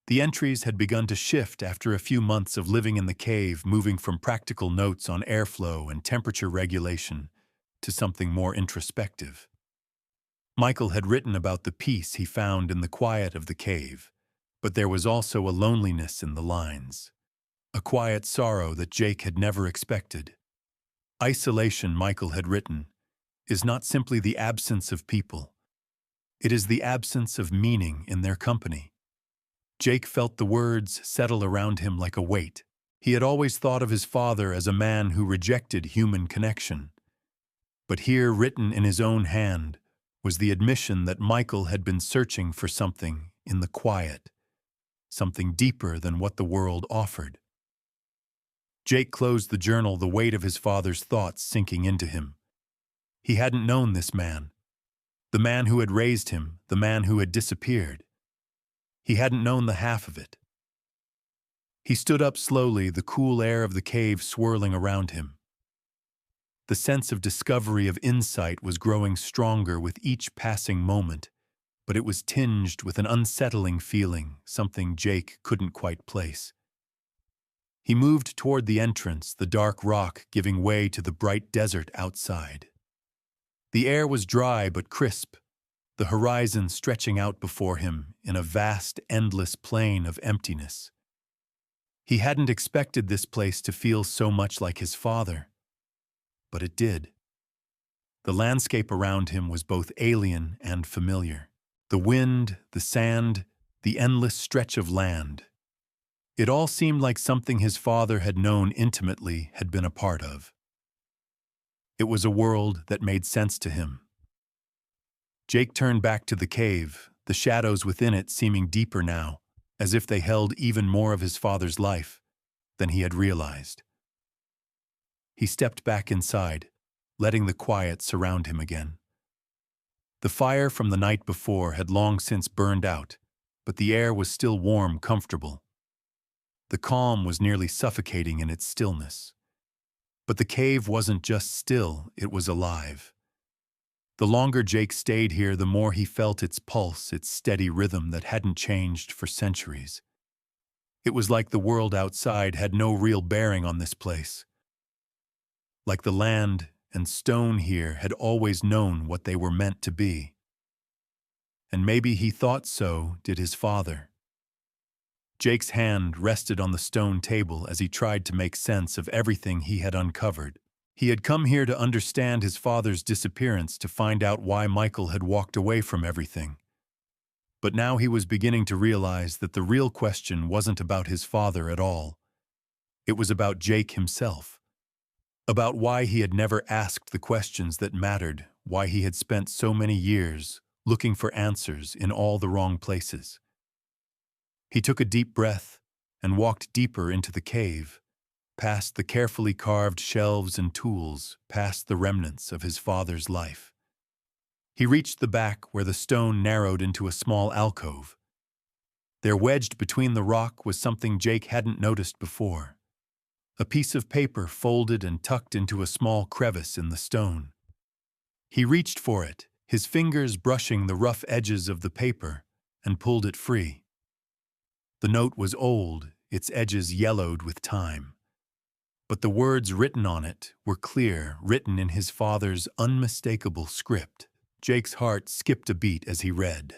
The entries had begun to shift after a few months of living in the cave, moving from practical notes on airflow and temperature regulation to something more introspective. Michael had written about the peace he found in the quiet of the cave, but there was also a loneliness in the lines, a quiet sorrow that Jake had never expected. Isolation, Michael had written, is not simply the absence of people. It is the absence of meaning in their company. Jake felt the words settle around him like a weight. He had always thought of his father as a man who rejected human connection. But here, written in his own hand, was the admission that Michael had been searching for something in the quiet, something deeper than what the world offered. Jake closed the journal, the weight of his father's thoughts sinking into him. He hadn't known this man, the man who had raised him, the man who had disappeared. He hadn't known the half of it. He stood up slowly, the cool air of the cave swirling around him. The sense of discovery, of insight, was growing stronger with each passing moment, but it was tinged with an unsettling feeling, something Jake couldn't quite place. He moved toward the entrance, the dark rock giving way to the bright desert outside. The air was dry but crisp, the horizon stretching out before him in a vast, endless plain of emptiness. He hadn't expected this place to feel so much like his father, but it did. The landscape around him was both alien and familiar. The wind, the sand, the endless stretch of land. It all seemed like something his father had known intimately, had been a part of. It was a world that made sense to him. Jake turned back to the cave, the shadows within it seeming deeper now, as if they held even more of his father's life than he had realized. He stepped back inside, letting the quiet surround him again. The fire from the night before had long since burned out, but the air was still warm, comfortable. The calm was nearly suffocating in its stillness. But the cave wasn't just still, it was alive. The longer Jake stayed here, the more he felt its pulse, its steady rhythm that hadn't changed for centuries. It was like the world outside had no real bearing on this place. Like the land and stone here had always known what they were meant to be. And maybe he thought so did his father. Jake's hand rested on the stone table as he tried to make sense of everything he had uncovered. He had come here to understand his father's disappearance, to find out why Michael had walked away from everything. But now he was beginning to realize that the real question wasn't about his father at all. It was about Jake himself. About why he had never asked the questions that mattered, why he had spent so many years looking for answers in all the wrong places. He took a deep breath and walked deeper into the cave, past the carefully carved shelves and tools, past the remnants of his father's life. He reached the back where the stone narrowed into a small alcove. There, wedged between the rock, was something Jake hadn't noticed before. A piece of paper folded and tucked into a small crevice in the stone. He reached for it, his fingers brushing the rough edges of the paper, and pulled it free. The note was old, its edges yellowed with time. But the words written on it were clear, written in his father's unmistakable script. Jake's heart skipped a beat as he read.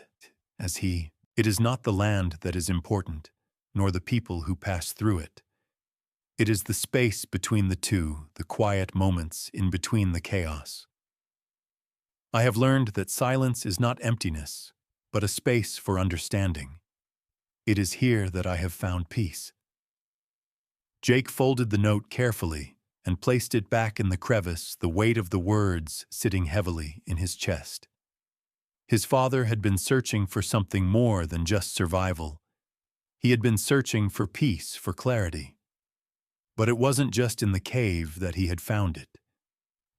It is not the land that is important, nor the people who pass through it. It is the space between the two, the quiet moments in between the chaos. I have learned that silence is not emptiness, but a space for understanding. It is here that I have found peace. Jake folded the note carefully and placed it back in the crevice, the weight of the words sitting heavily in his chest. His father had been searching for something more than just survival. He had been searching for peace, for clarity. But it wasn't just in the cave that he had found it.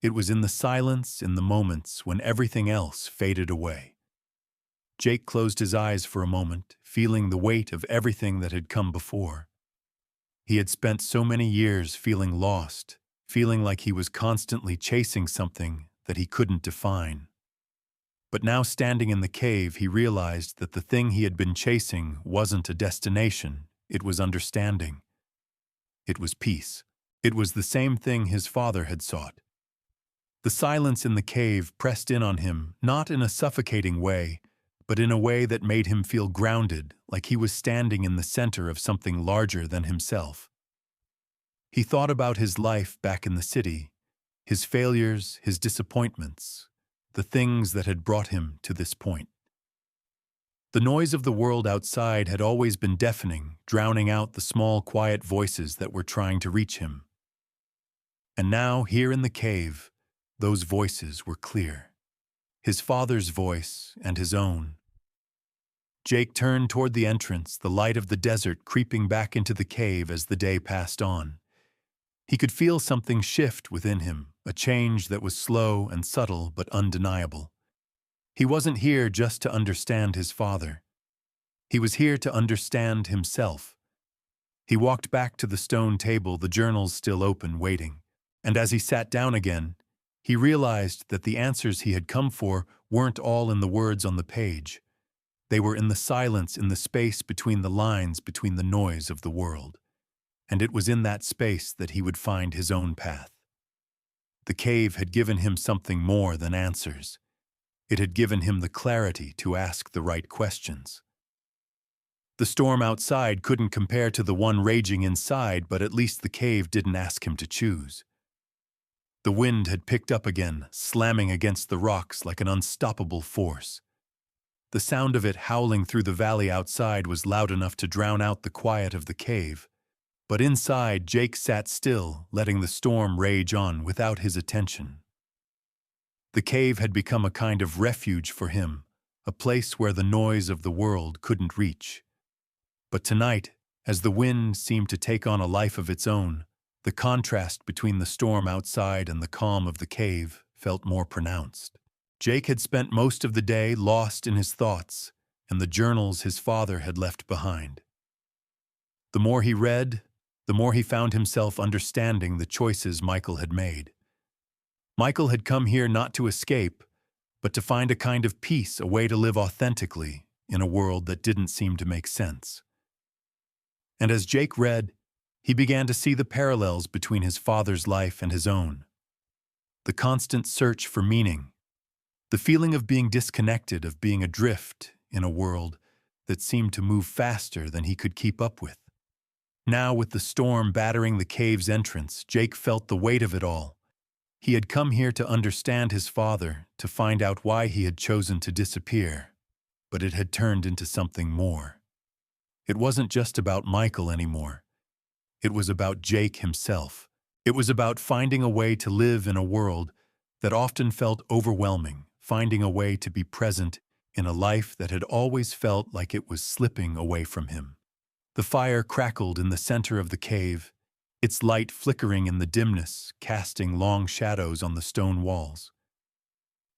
It was in the silence, in the moments when everything else faded away. Jake closed his eyes for a moment, feeling the weight of everything that had come before. He had spent so many years feeling lost, feeling like he was constantly chasing something that he couldn't define. But now, standing in the cave, he realized that the thing he had been chasing wasn't a destination, it was understanding. It was peace. It was the same thing his father had sought. The silence in the cave pressed in on him, not in a suffocating way, but in a way that made him feel grounded, like he was standing in the center of something larger than himself. He thought about his life back in the city, his failures, his disappointments, the things that had brought him to this point. The noise of the world outside had always been deafening, drowning out the small, quiet voices that were trying to reach him. And now, here in the cave, those voices were clear. His father's voice and his own. Jake turned toward the entrance, the light of the desert creeping back into the cave as the day passed on. He could feel something shift within him, a change that was slow and subtle but undeniable. He wasn't here just to understand his father. He was here to understand himself. He walked back to the stone table, the journals still open, waiting. And as he sat down again, he realized that the answers he had come for weren't all in the words on the page. They were in the silence, in the space between the lines, between the noise of the world. And it was in that space that he would find his own path. The cave had given him something more than answers. It had given him the clarity to ask the right questions. The storm outside couldn't compare to the one raging inside, but at least the cave didn't ask him to choose. The wind had picked up again, slamming against the rocks like an unstoppable force. The sound of it howling through the valley outside was loud enough to drown out the quiet of the cave. But inside, Jake sat still, letting the storm rage on without his attention. The cave had become a kind of refuge for him, a place where the noise of the world couldn't reach. But tonight, as the wind seemed to take on a life of its own, the contrast between the storm outside and the calm of the cave felt more pronounced. Jake had spent most of the day lost in his thoughts and the journals his father had left behind. The more he read, the more he found himself understanding the choices Michael had made. Michael had come here not to escape, but to find a kind of peace, a way to live authentically in a world that didn't seem to make sense. And as Jake read, he began to see the parallels between his father's life and his own. The constant search for meaning, the feeling of being disconnected, of being adrift in a world that seemed to move faster than he could keep up with. Now, with the storm battering the cave's entrance, Jake felt the weight of it all. He had come here to understand his father, to find out why he had chosen to disappear, but it had turned into something more. It wasn't just about Michael anymore. It was about Jake himself. It was about finding a way to live in a world that often felt overwhelming, finding a way to be present in a life that had always felt like it was slipping away from him. The fire crackled in the center of the cave, its light flickering in the dimness, casting long shadows on the stone walls.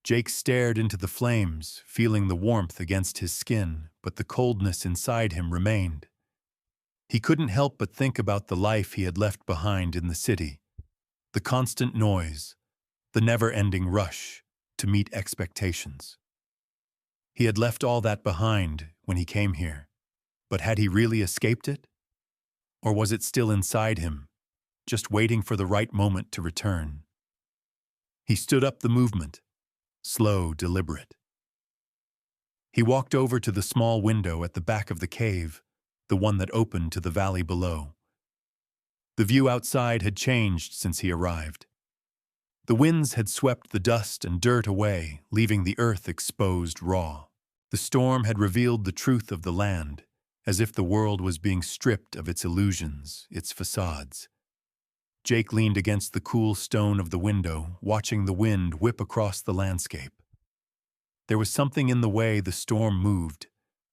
Jake stared into the flames, feeling the warmth against his skin, but the coldness inside him remained. He couldn't help but think about the life he had left behind in the city, the constant noise, the never-ending rush to meet expectations. He had left all that behind when he came here, but had he really escaped it? Or was it still inside him, just waiting for the right moment to return? He stood up the movement, slow, deliberate. He walked over to the small window at the back of the cave, the one that opened to the valley below. The view outside had changed since he arrived. The winds had swept the dust and dirt away, leaving the earth exposed raw. The storm had revealed the truth of the land, as if the world was being stripped of its illusions, its facades. Jake leaned against the cool stone of the window, watching the wind whip across the landscape. There was something in the way the storm moved,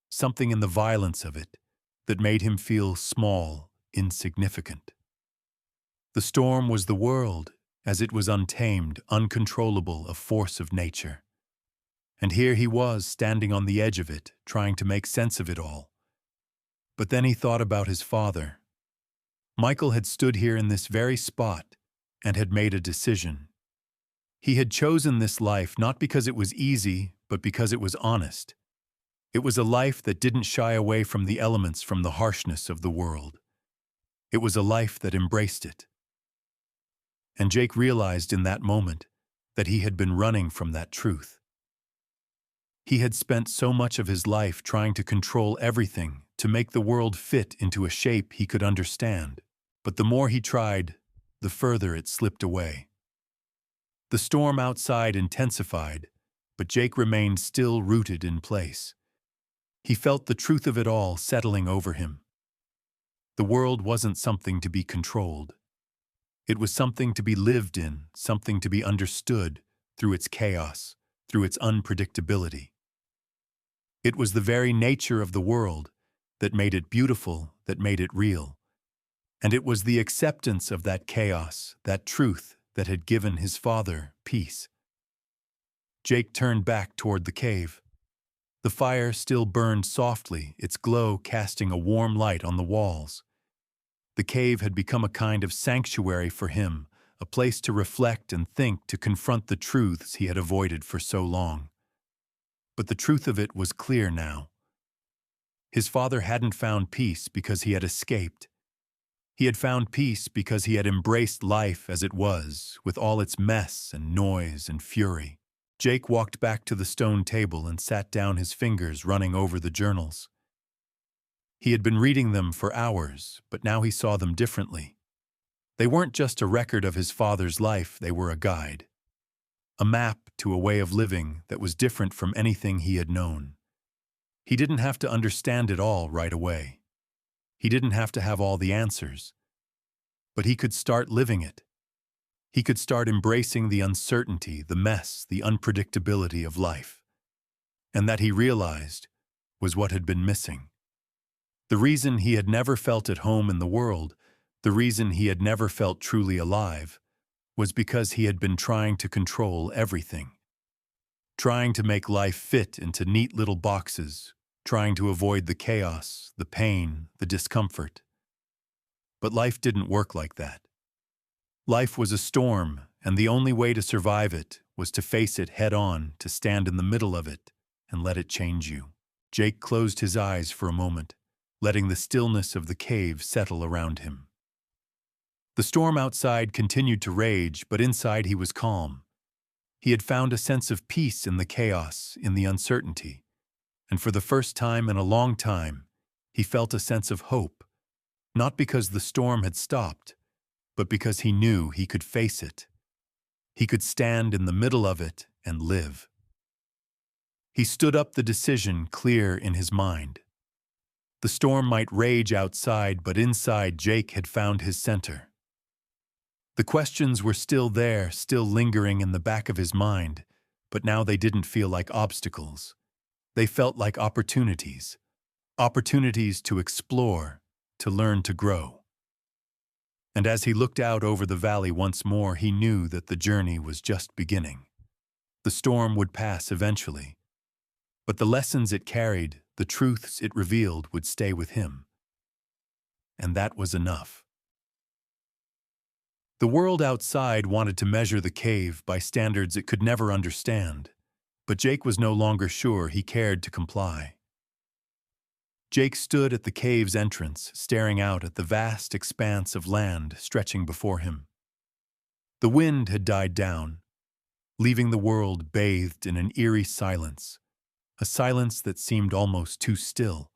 something in the violence of it, that made him feel small, insignificant. The storm was the world, as it was untamed, uncontrollable, a force of nature. And here he was, standing on the edge of it, trying to make sense of it all. But then he thought about his father. Michael had stood here in this very spot and had made a decision. He had chosen this life not because it was easy, but because it was honest. It was a life that didn't shy away from the elements, from the harshness of the world. It was a life that embraced it. And Jake realized in that moment that he had been running from that truth. He had spent so much of his life trying to control everything, to make the world fit into a shape he could understand. But the more he tried, the further it slipped away. The storm outside intensified, but Jake remained still, rooted in place. He felt the truth of it all settling over him. The world wasn't something to be controlled. It was something to be lived in, something to be understood through its chaos, through its unpredictability. It was the very nature of the world that made it beautiful, that made it real. And it was the acceptance of that chaos, that truth, that had given his father peace. Jake turned back toward the cave. The fire still burned softly, its glow casting a warm light on the walls. The cave had become a kind of sanctuary for him, a place to reflect and think, to confront the truths he had avoided for so long. But the truth of it was clear now. His father hadn't found peace because he had escaped. He had found peace because he had embraced life as it was, with all its mess and noise and fury. Jake walked back to the stone table and sat down, his fingers running over the journals. He had been reading them for hours, but now he saw them differently. They weren't just a record of his father's life, they were a guide. A map to a way of living that was different from anything he had known. He didn't have to understand it all right away. He didn't have to have all the answers. But he could start living it. He could start embracing the uncertainty, the mess, the unpredictability of life. And that, he realized, was what had been missing. The reason he had never felt at home in the world, the reason he had never felt truly alive, was because he had been trying to control everything. Trying to make life fit into neat little boxes, trying to avoid the chaos, the pain, the discomfort. But life didn't work like that. Life was a storm, and the only way to survive it was to face it head-on, to stand in the middle of it and let it change you. Jake closed his eyes for a moment, letting the stillness of the cave settle around him. The storm outside continued to rage, but inside he was calm. He had found a sense of peace in the chaos, in the uncertainty, and for the first time in a long time, he felt a sense of hope, not because the storm had stopped, but because he knew he could face it. He could stand in the middle of it and live. He stood up, the decision clear in his mind. The storm might rage outside, but inside Jake had found his center. The questions were still there, still lingering in the back of his mind, but now they didn't feel like obstacles. They felt like opportunities, opportunities to explore, to learn to grow. And as he looked out over the valley once more, he knew that the journey was just beginning. The storm would pass eventually, but the lessons it carried, the truths it revealed, would stay with him. And that was enough. The world outside wanted to measure the cave by standards it could never understand, but Jake was no longer sure he cared to comply. Jake stood at the cave's entrance, staring out at the vast expanse of land stretching before him. The wind had died down, leaving the world bathed in an eerie silence, a silence that seemed almost too still.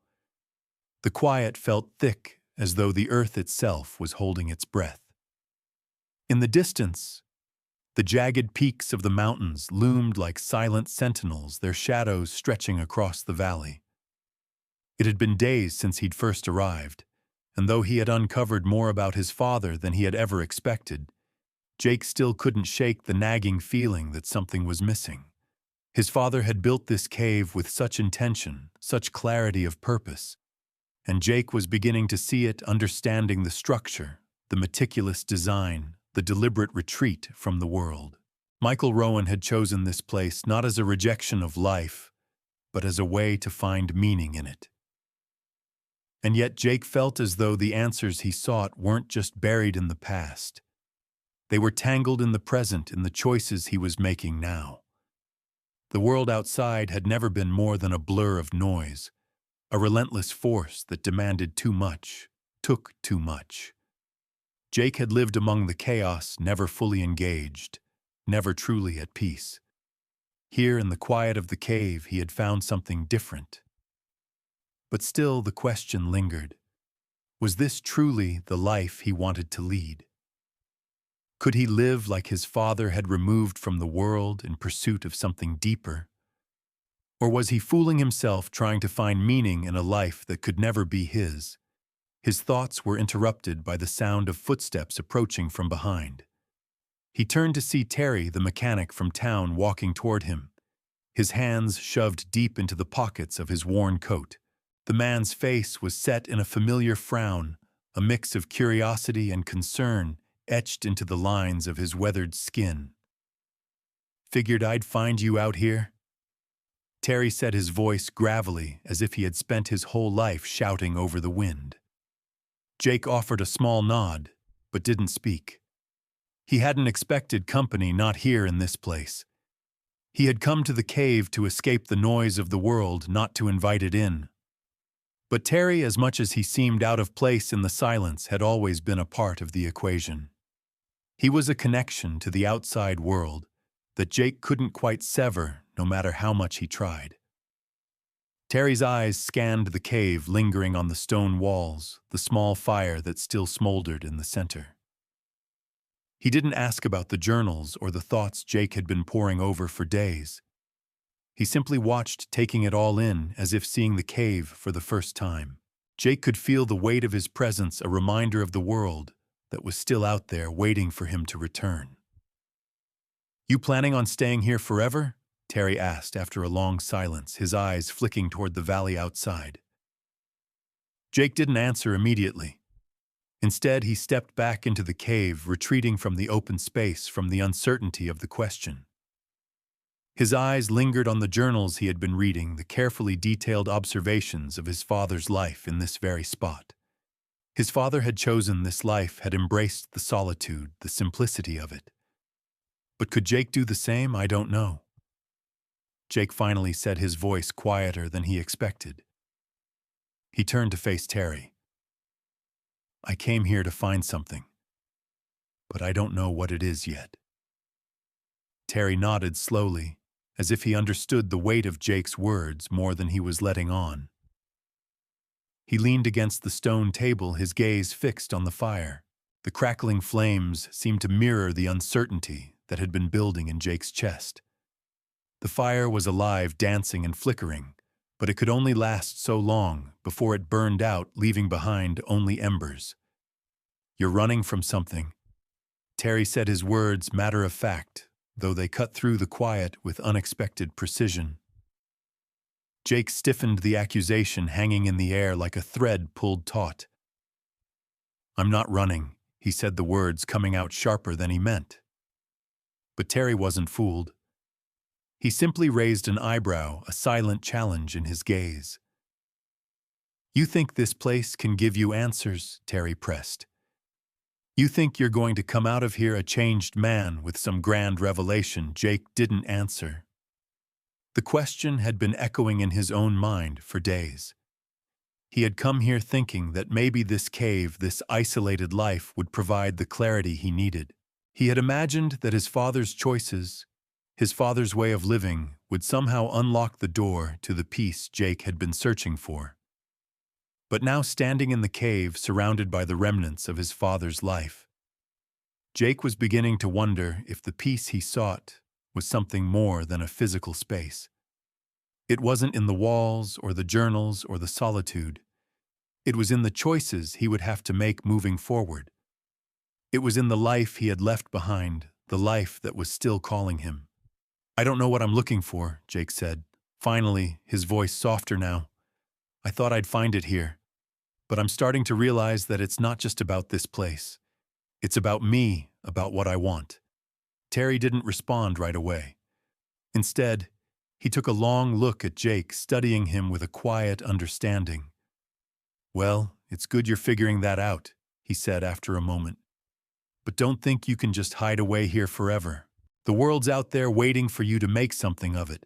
The quiet felt thick, as though the earth itself was holding its breath. In the distance, the jagged peaks of the mountains loomed like silent sentinels, their shadows stretching across the valley. It had been days since he'd first arrived, and though he had uncovered more about his father than he had ever expected, Jake still couldn't shake the nagging feeling that something was missing. His father had built this cave with such intention, such clarity of purpose, and Jake was beginning to see it, understanding the structure, the meticulous design, the deliberate retreat from the world. Michael Rowan had chosen this place not as a rejection of life, but as a way to find meaning in it. And yet Jake felt as though the answers he sought weren't just buried in the past. They were tangled in the present, in the choices he was making now. The world outside had never been more than a blur of noise, a relentless force that demanded too much, took too much. Jake had lived among the chaos, never fully engaged, never truly at peace. Here in the quiet of the cave, he had found something different. But still the question lingered. Was this truly the life he wanted to lead? Could he live like his father had removed from the world in pursuit of something deeper? Or was he fooling himself, trying to find meaning in a life that could never be his? His thoughts were interrupted by the sound of footsteps approaching from behind. He turned to see Terry, the mechanic from town, walking toward him, his hands shoved deep into the pockets of his worn coat. The man's face was set in a familiar frown, a mix of curiosity and concern etched into the lines of his weathered skin. "Figured I'd find you out here?" Terry said, his voice gravelly, as if he had spent his whole life shouting over the wind. Jake offered a small nod, but didn't speak. He hadn't expected company, not here in this place. He had come to the cave to escape the noise of the world, not to invite it in. But Terry, as much as he seemed out of place in the silence, had always been a part of the equation. He was a connection to the outside world that Jake couldn't quite sever, no matter how much he tried. Terry's eyes scanned the cave, lingering on the stone walls, the small fire that still smoldered in the center. He didn't ask about the journals or the thoughts Jake had been poring over for days. He simply watched, taking it all in, as if seeing the cave for the first time. Jake could feel the weight of his presence, a reminder of the world that was still out there waiting for him to return. "You planning on staying here forever?" Terry asked after a long silence, his eyes flicking toward the valley outside. Jake didn't answer immediately. Instead, he stepped back into the cave, retreating from the open space, from the uncertainty of the question. His eyes lingered on the journals he had been reading, the carefully detailed observations of his father's life in this very spot. His father had chosen this life, had embraced the solitude, the simplicity of it. But could Jake do the same? I don't know. Jake finally said, his voice quieter than he expected. He turned to face Terry. "I came here to find something, but I don't know what it is yet." Terry nodded slowly, as if he understood the weight of Jake's words more than he was letting on. He leaned against the stone table, his gaze fixed on the fire. The crackling flames seemed to mirror the uncertainty that had been building in Jake's chest. The fire was alive, dancing and flickering, but it could only last so long before it burned out, leaving behind only embers. "You're running from something," Terry said, his words matter of fact, though they cut through the quiet with unexpected precision. Jake stiffened, the accusation hanging in the air like a thread pulled taut. "I'm not running," he said, the words coming out sharper than he meant. But Terry wasn't fooled. He simply raised an eyebrow, a silent challenge in his gaze. "You think this place can give you answers?" Terry pressed. "You think you're going to come out of here a changed man with some grand revelation?" Jake didn't answer. The question had been echoing in his own mind for days. He had come here thinking that maybe this cave, this isolated life, would provide the clarity he needed. He had imagined that his father's choices, his father's way of living, would somehow unlock the door to the peace Jake had been searching for. But now, standing in the cave, surrounded by the remnants of his father's life, Jake was beginning to wonder if the peace he sought was something more than a physical space. It wasn't in the walls or the journals or the solitude. It was in the choices he would have to make moving forward. It was in the life he had left behind, the life that was still calling him. "I don't know what I'm looking for," Jake said, finally, his voice softer now. "I thought I'd find it here. But I'm starting to realize that it's not just about this place. It's about me, about what I want." Terry didn't respond right away. Instead, he took a long look at Jake, studying him with a quiet understanding. "Well, it's good you're figuring that out," he said after a moment. "But don't think you can just hide away here forever. The world's out there waiting for you to make something of it."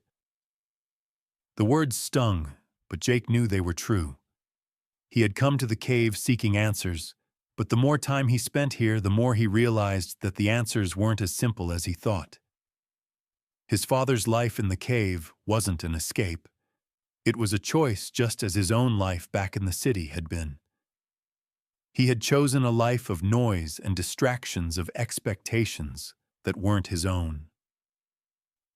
The words stung, but Jake knew they were true. He had come to the cave seeking answers, but the more time he spent here, the more he realized that the answers weren't as simple as he thought. His father's life in the cave wasn't an escape. It was a choice, just as his own life back in the city had been. He had chosen a life of noise and distractions, of expectations that weren't his own.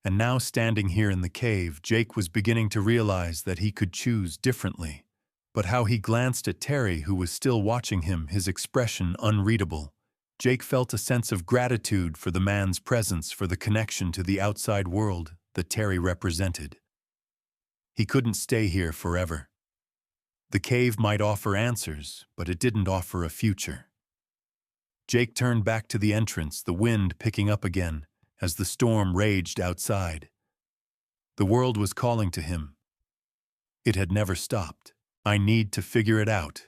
And now, standing here in the cave, Jake was beginning to realize that he could choose differently. But how he glanced at Terry, who was still watching him, his expression unreadable. Jake felt a sense of gratitude for the man's presence, for the connection to the outside world that Terry represented. He couldn't stay here forever. The cave might offer answers, but it didn't offer a future. Jake turned back to the entrance, the wind picking up again as the storm raged outside. The world was calling to him. It had never stopped. "I need to figure it out."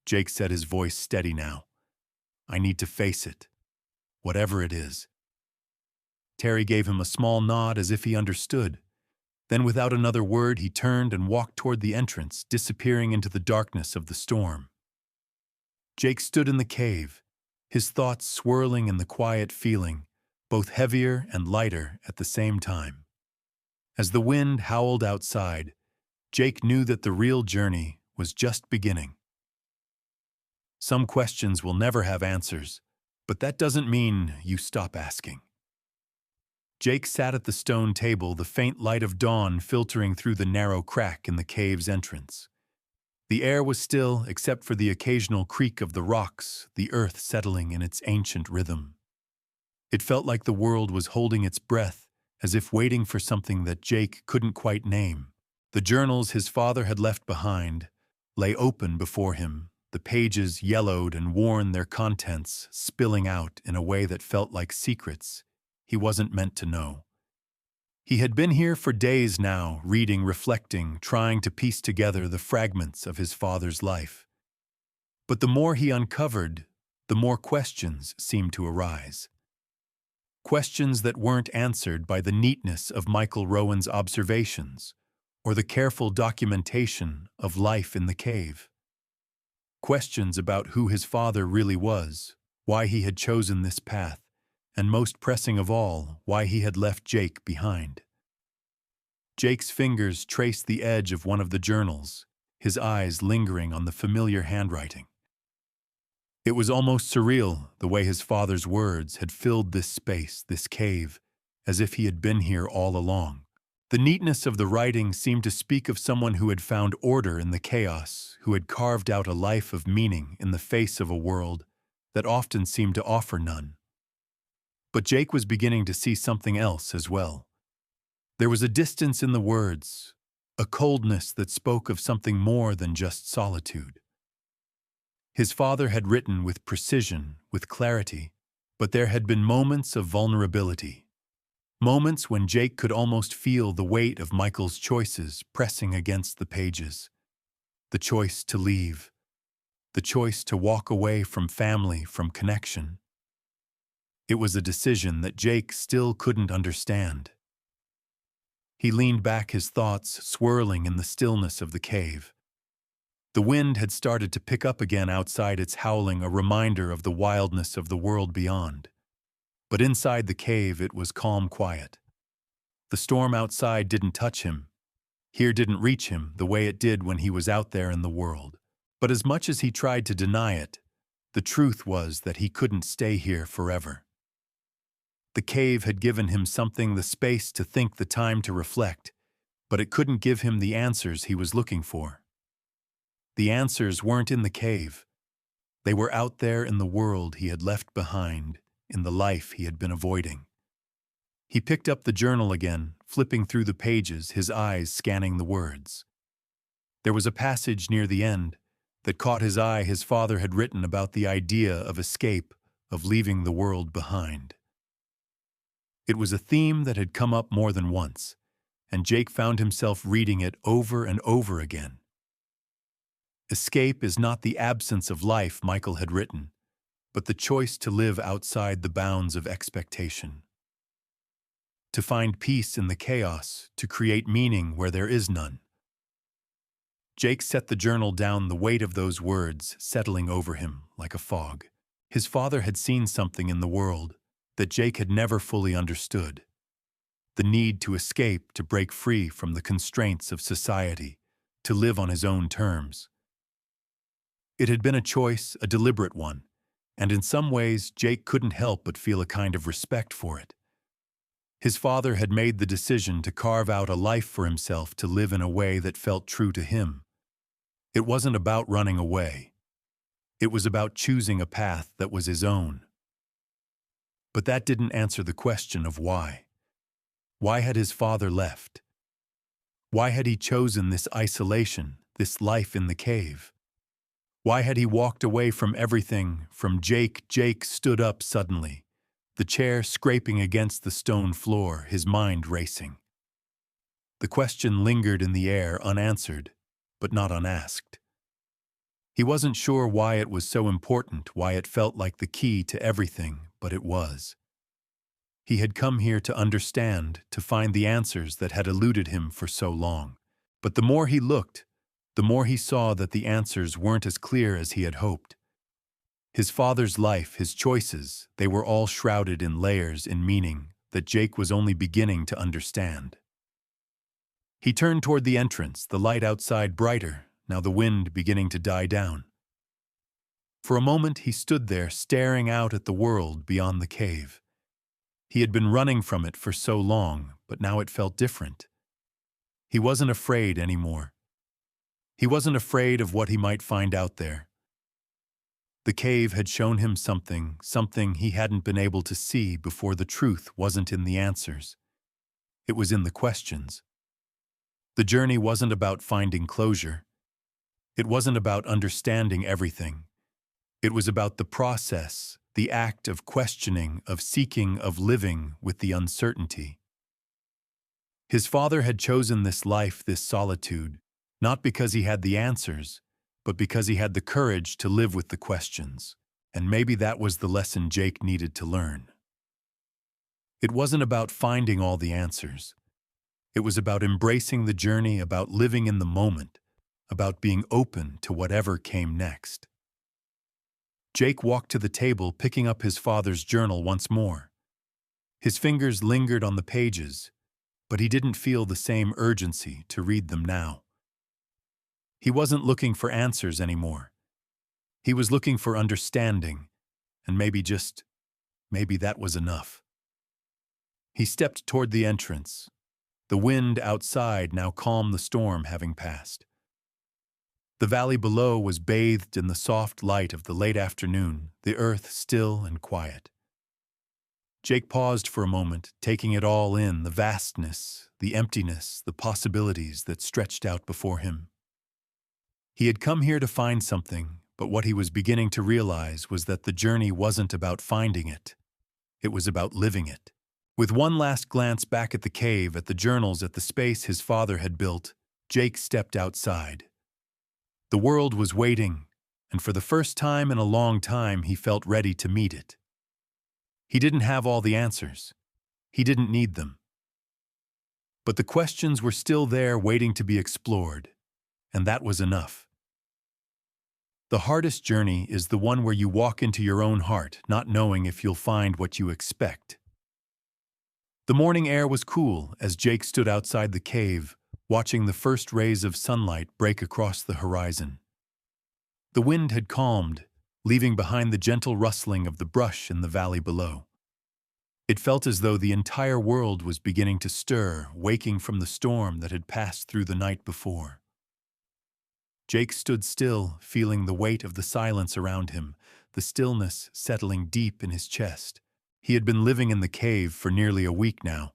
Jake said, his voice steady now. "I need to face it, whatever it is." Terry gave him a small nod as if he understood. Then, without another word, he turned and walked toward the entrance, disappearing into the darkness of the storm. Jake stood in the cave, his thoughts swirling in the quiet feeling, both heavier and lighter at the same time. As the wind howled outside, Jake knew that the real journey was just beginning. Some questions will never have answers, but that doesn't mean you stop asking. Jake sat at the stone table, the faint light of dawn filtering through the narrow crack in the cave's entrance. The air was still, except for the occasional creak of the rocks, the earth settling in its ancient rhythm. It felt like the world was holding its breath, as if waiting for something that Jake couldn't quite name. The journals his father had left behind lay open before him, the pages yellowed and worn, their contents spilling out in a way that felt like secrets he wasn't meant to know. He had been here for days now, reading, reflecting, trying to piece together the fragments of his father's life. But the more he uncovered, the more questions seemed to arise. Questions that weren't answered by the neatness of Michael Rowan's observations or the careful documentation of life in the cave. Questions about who his father really was, why he had chosen this path, and most pressing of all, why he had left Jake behind. Jake's fingers traced the edge of one of the journals, his eyes lingering on the familiar handwriting. It was almost surreal, the way his father's words had filled this space, this cave, as if he had been here all along. The neatness of the writing seemed to speak of someone who had found order in the chaos, who had carved out a life of meaning in the face of a world that often seemed to offer none. But Jake was beginning to see something else as well. There was a distance in the words, a coldness that spoke of something more than just solitude. His father had written with precision, with clarity, but there had been moments of vulnerability, moments when Jake could almost feel the weight of Michael's choices pressing against the pages. The choice to leave, the choice to walk away from family, from connection. It was a decision that Jake still couldn't understand. He leaned back, his thoughts swirling in the stillness of the cave. The wind had started to pick up again outside, its howling a reminder of the wildness of the world beyond. But inside the cave it was calm quiet. The storm outside didn't touch him. Here didn't reach him the way it did when he was out there in the world. But as much as he tried to deny it, the truth was that he couldn't stay here forever. The cave had given him something, the space to think, the time to reflect, but it couldn't give him the answers he was looking for. The answers weren't in the cave. They were out there in the world he had left behind, in the life he had been avoiding. He picked up the journal again, flipping through the pages, his eyes scanning the words. There was a passage near the end that caught his eye. His father had written about the idea of escape, of leaving the world behind. It was a theme that had come up more than once, and Jake found himself reading it over and over again. Escape is not the absence of life, Michael had written, but the choice to live outside the bounds of expectation. To find peace in the chaos, to create meaning where there is none. Jake set the journal down, the weight of those words settling over him like a fog. His father had seen something in the world that Jake had never fully understood. The need to escape, to break free from the constraints of society, to live on his own terms. It had been a choice, a deliberate one, and in some ways Jake couldn't help but feel a kind of respect for it. His father had made the decision to carve out a life for himself, to live in a way that felt true to him. It wasn't about running away. It was about choosing a path that was his own. But that didn't answer the question of why. Why had his father left? Why had he chosen this isolation, this life in the cave? Why had he walked away from everything, from Jake? Jake stood up suddenly, the chair scraping against the stone floor, his mind racing. The question lingered in the air, unanswered, but not unasked. He wasn't sure why it was so important, why it felt like the key to everything, but it was. He had come here to understand, to find the answers that had eluded him for so long. But the more he looked, the more he saw that the answers weren't as clear as he had hoped. His father's life, his choices, they were all shrouded in layers, in meaning that Jake was only beginning to understand. He turned toward the entrance, the light outside brighter, now the wind beginning to die down. For a moment he stood there, staring out at the world beyond the cave. He had been running from it for so long, but now it felt different. He wasn't afraid anymore. He wasn't afraid of what he might find out there. The cave had shown him something he hadn't been able to see before. The truth wasn't in the answers. It was in the questions. The journey wasn't about finding closure. It wasn't about understanding everything. It was about the process, the act of questioning, of seeking, of living with the uncertainty. His father had chosen this life, this solitude, not because he had the answers, but because he had the courage to live with the questions. And maybe that was the lesson Jake needed to learn. It wasn't about finding all the answers. It was about embracing the journey, about living in the moment, about being open to whatever came next. Jake walked to the table, picking up his father's journal once more. His fingers lingered on the pages, but he didn't feel the same urgency to read them now. He wasn't looking for answers anymore. He was looking for understanding, and maybe that was enough. He stepped toward the entrance. The wind outside now calmed, the storm having passed. The valley below was bathed in the soft light of the late afternoon, the earth still and quiet. Jake paused for a moment, taking it all in, the vastness, the emptiness, the possibilities that stretched out before him. He had come here to find something, but what he was beginning to realize was that the journey wasn't about finding it. It was about living it. With one last glance back at the cave, at the journals, at the space his father had built, Jake stepped outside. The world was waiting, and for the first time in a long time he felt ready to meet it. He didn't have all the answers. He didn't need them. But the questions were still there waiting to be explored, and that was enough. The hardest journey is the one where you walk into your own heart, not knowing if you'll find what you expect. The morning air was cool as Jake stood outside the cave, watching the first rays of sunlight break across the horizon. The wind had calmed, leaving behind the gentle rustling of the brush in the valley below. It felt as though the entire world was beginning to stir, waking from the storm that had passed through the night before. Jake stood still, feeling the weight of the silence around him, the stillness settling deep in his chest. He had been living in the cave for nearly a week now,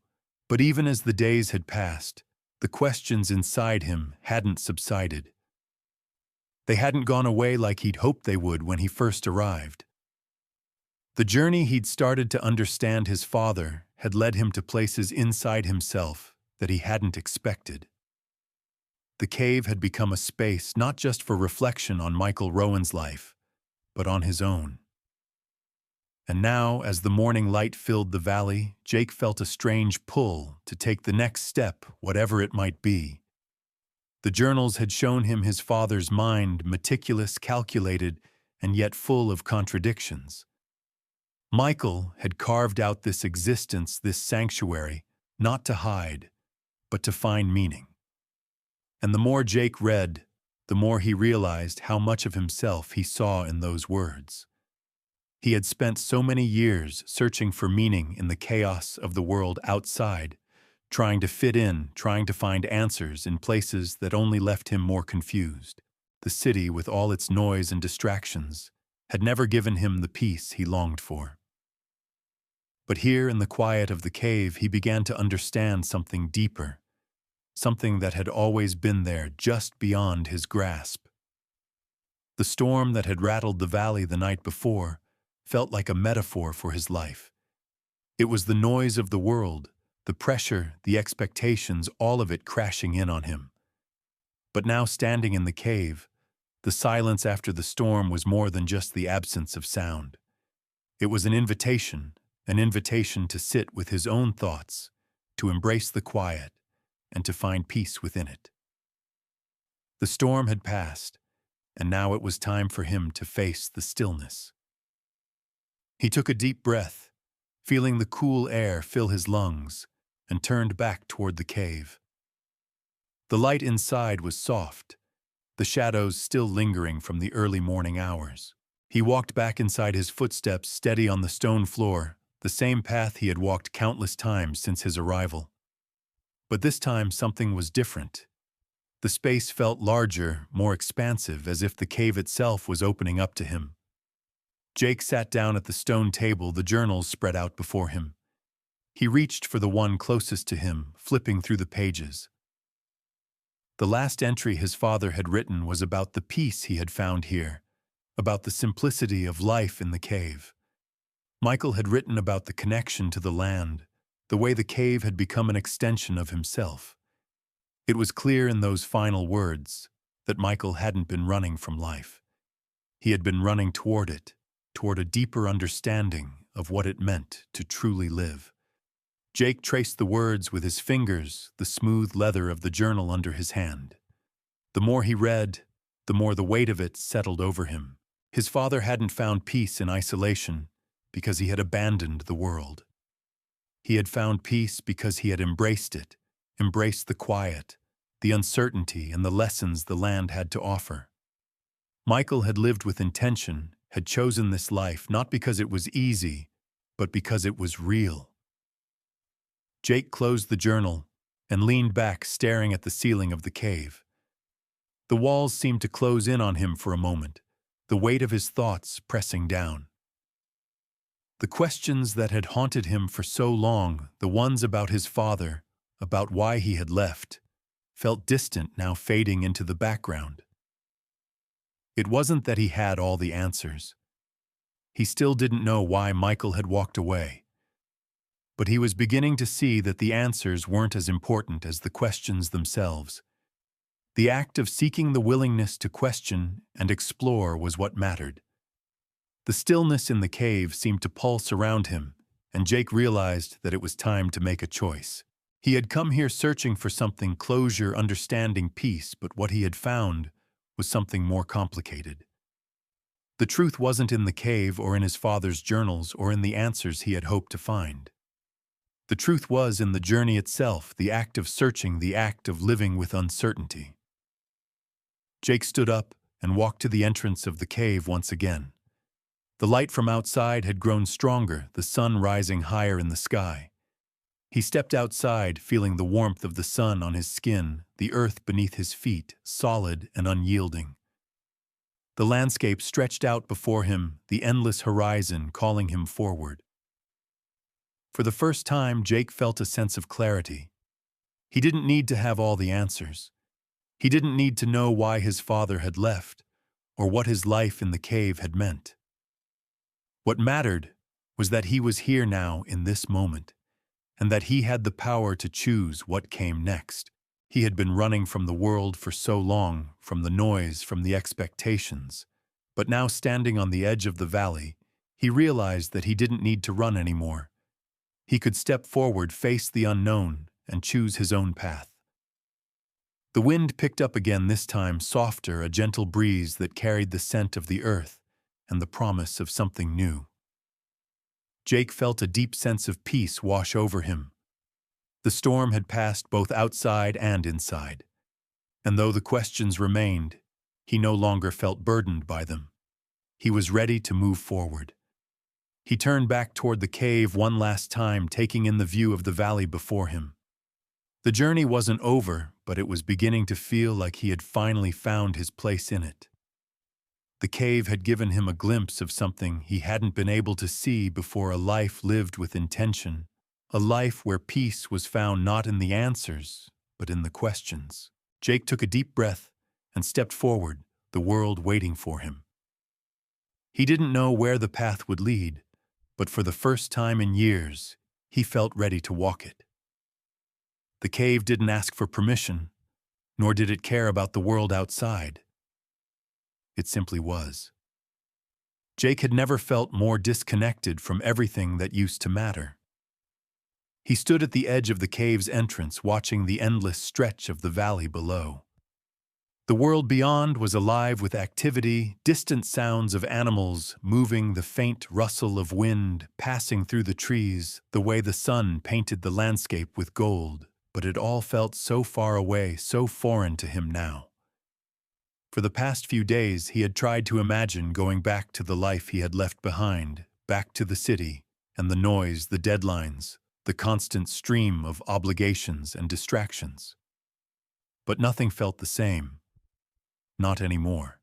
but even as the days had passed, the questions inside him hadn't subsided. They hadn't gone away like he'd hoped they would when he first arrived. The journey he'd started to understand his father had led him to places inside himself that he hadn't expected. The cave had become a space not just for reflection on Michael Rowan's life, but on his own. And now, as the morning light filled the valley, Jake felt a strange pull to take the next step, whatever it might be. The journals had shown him his father's mind, meticulous, calculated, and yet full of contradictions. Michael had carved out this existence, this sanctuary, not to hide, but to find meaning. And the more Jake read, the more he realized how much of himself he saw in those words. He had spent so many years searching for meaning in the chaos of the world outside, trying to fit in, trying to find answers in places that only left him more confused. The city, with all its noise and distractions, had never given him the peace he longed for. But here in the quiet of the cave, he began to understand something deeper, something that had always been there, just beyond his grasp. The storm that had rattled the valley the night before felt like a metaphor for his life. It was the noise of the world, the pressure, the expectations, all of it crashing in on him. But now, standing in the cave, the silence after the storm was more than just the absence of sound. It was an invitation to sit with his own thoughts, to embrace the quiet, and to find peace within it. The storm had passed, and now it was time for him to face the stillness. He took a deep breath, feeling the cool air fill his lungs, and turned back toward the cave. The light inside was soft, the shadows still lingering from the early morning hours. He walked back inside, his footsteps steady on the stone floor, the same path he had walked countless times since his arrival. But this time something was different. The space felt larger, more expansive, as if the cave itself was opening up to him. Jake sat down at the stone table, the journals spread out before him. He reached for the one closest to him, flipping through the pages. The last entry his father had written was about the peace he had found here, about the simplicity of life in the cave. Michael had written about the connection to the land, the way the cave had become an extension of himself. It was clear in those final words that Michael hadn't been running from life. He had been running toward it, toward a deeper understanding of what it meant to truly live. Jake traced the words with his fingers, the smooth leather of the journal under his hand. The more he read, the more the weight of it settled over him. His father hadn't found peace in isolation because he had abandoned the world. He had found peace because he had embraced it, embraced the quiet, the uncertainty, and the lessons the land had to offer. Michael had lived with intention, had chosen this life not because it was easy, but because it was real. Jake closed the journal and leaned back, staring at the ceiling of the cave. The walls seemed to close in on him for a moment, the weight of his thoughts pressing down. The questions that had haunted him for so long, the ones about his father, about why he had left, felt distant now, fading into the background. It wasn't that he had all the answers. He still didn't know why Michael had walked away. But he was beginning to see that the answers weren't as important as the questions themselves. The act of seeking the willingness to question and explore was what mattered. The stillness in the cave seemed to pulse around him, and Jake realized that it was time to make a choice. He had come here searching for something: closure, understanding, peace, but what he had found was something more complicated. The truth wasn't in the cave or in his father's journals or in the answers he had hoped to find. The truth was in the journey itself, the act of searching, the act of living with uncertainty. Jake stood up and walked to the entrance of the cave once again. The light from outside had grown stronger, the sun rising higher in the sky. He stepped outside, feeling the warmth of the sun on his skin, the earth beneath his feet, solid and unyielding. The landscape stretched out before him, the endless horizon calling him forward. For the first time, Jake felt a sense of clarity. He didn't need to have all the answers. He didn't need to know why his father had left, or what his life in the cave had meant. What mattered was that he was here now in this moment, and that he had the power to choose what came next. He had been running from the world for so long, from the noise, from the expectations. But now, standing on the edge of the valley, he realized that he didn't need to run anymore. He could step forward, face the unknown, and choose his own path. The wind picked up again, this time softer, a gentle breeze that carried the scent of the earth and the promise of something new. Jake felt a deep sense of peace wash over him. The storm had passed both outside and inside, and though the questions remained, he no longer felt burdened by them. He was ready to move forward. He turned back toward the cave one last time, taking in the view of the valley before him. The journey wasn't over, but it was beginning to feel like he had finally found his place in it. The cave had given him a glimpse of something he hadn't been able to see before: a life lived with intention, a life where peace was found not in the answers, but in the questions. Jake took a deep breath and stepped forward, the world waiting for him. He didn't know where the path would lead, but for the first time in years, he felt ready to walk it. The cave didn't ask for permission, nor did it care about the world outside. It simply was. Jake had never felt more disconnected from everything that used to matter. He stood at the edge of the cave's entrance, watching the endless stretch of the valley below. The world beyond was alive with activity, distant sounds of animals moving, the faint rustle of wind passing through the trees, the way the sun painted the landscape with gold, but it all felt so far away, so foreign to him now. For the past few days, he had tried to imagine going back to the life he had left behind, back to the city, and the noise, the deadlines, the constant stream of obligations and distractions. But nothing felt the same. Not anymore.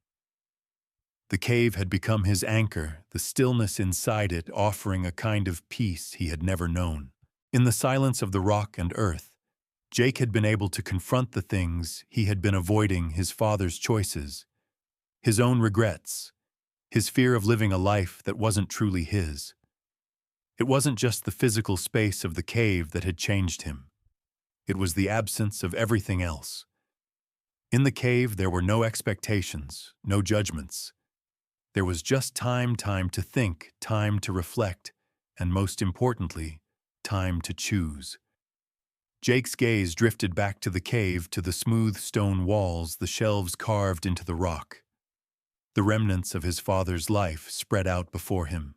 The cave had become his anchor, the stillness inside it offering a kind of peace he had never known. In the silence of the rock and earth, Jake had been able to confront the things he had been avoiding: his father's choices, his own regrets, his fear of living a life that wasn't truly his. It wasn't just the physical space of the cave that had changed him. It was the absence of everything else. In the cave, there were no expectations, no judgments. There was just time to think, time to reflect, and most importantly, time to choose. Jake's gaze drifted back to the cave, to the smooth stone walls, the shelves carved into the rock. The remnants of his father's life spread out before him.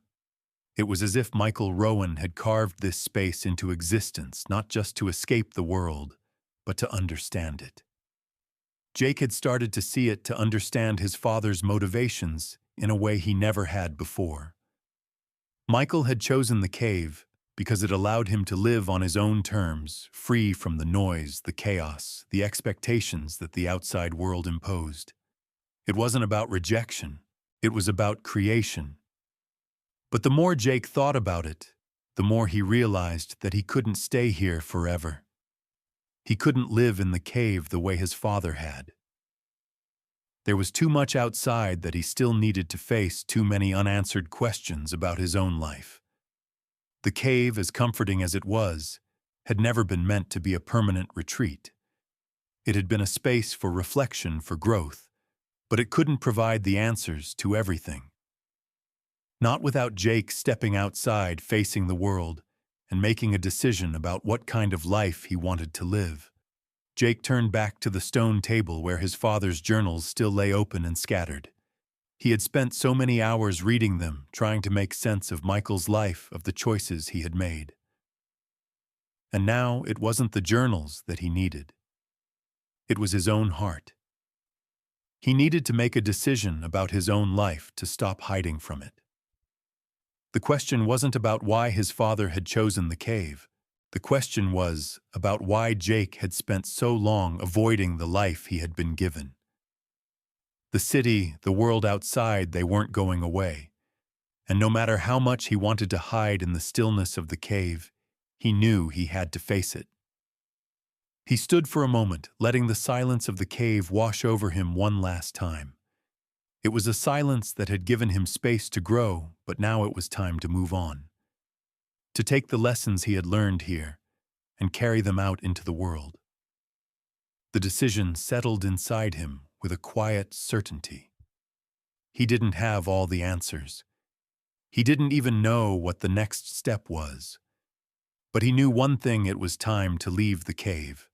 It was as if Michael Rowan had carved this space into existence, not just to escape the world, but to understand it. Jake had started to see it, to understand his father's motivations in a way he never had before. Michael had chosen the cave because it allowed him to live on his own terms, free from the noise, the chaos, the expectations that the outside world imposed. It wasn't about rejection. It was about creation. But the more Jake thought about it, the more he realized that he couldn't stay here forever. He couldn't live in the cave the way his father had. There was too much outside that he still needed to face, too many unanswered questions about his own life. The cave, as comforting as it was, had never been meant to be a permanent retreat. It had been a space for reflection, for growth, but it couldn't provide the answers to everything. Not without Jake stepping outside, facing the world, and making a decision about what kind of life he wanted to live. Jake turned back to the stone table where his father's journals still lay open and scattered. He had spent so many hours reading them, trying to make sense of Michael's life, of the choices he had made. And now it wasn't the journals that he needed. It was his own heart. He needed to make a decision about his own life, to stop hiding from it. The question wasn't about why his father had chosen the cave. The question was about why Jake had spent so long avoiding the life he had been given. The city, the world outside, they weren't going away. And no matter how much he wanted to hide in the stillness of the cave, he knew he had to face it. He stood for a moment, letting the silence of the cave wash over him one last time. It was a silence that had given him space to grow, but now it was time to move on. To take the lessons he had learned here and carry them out into the world. The decision settled inside him with a quiet certainty. He didn't have all the answers. He didn't even know what the next step was. But he knew one thing: it was time to leave the cave.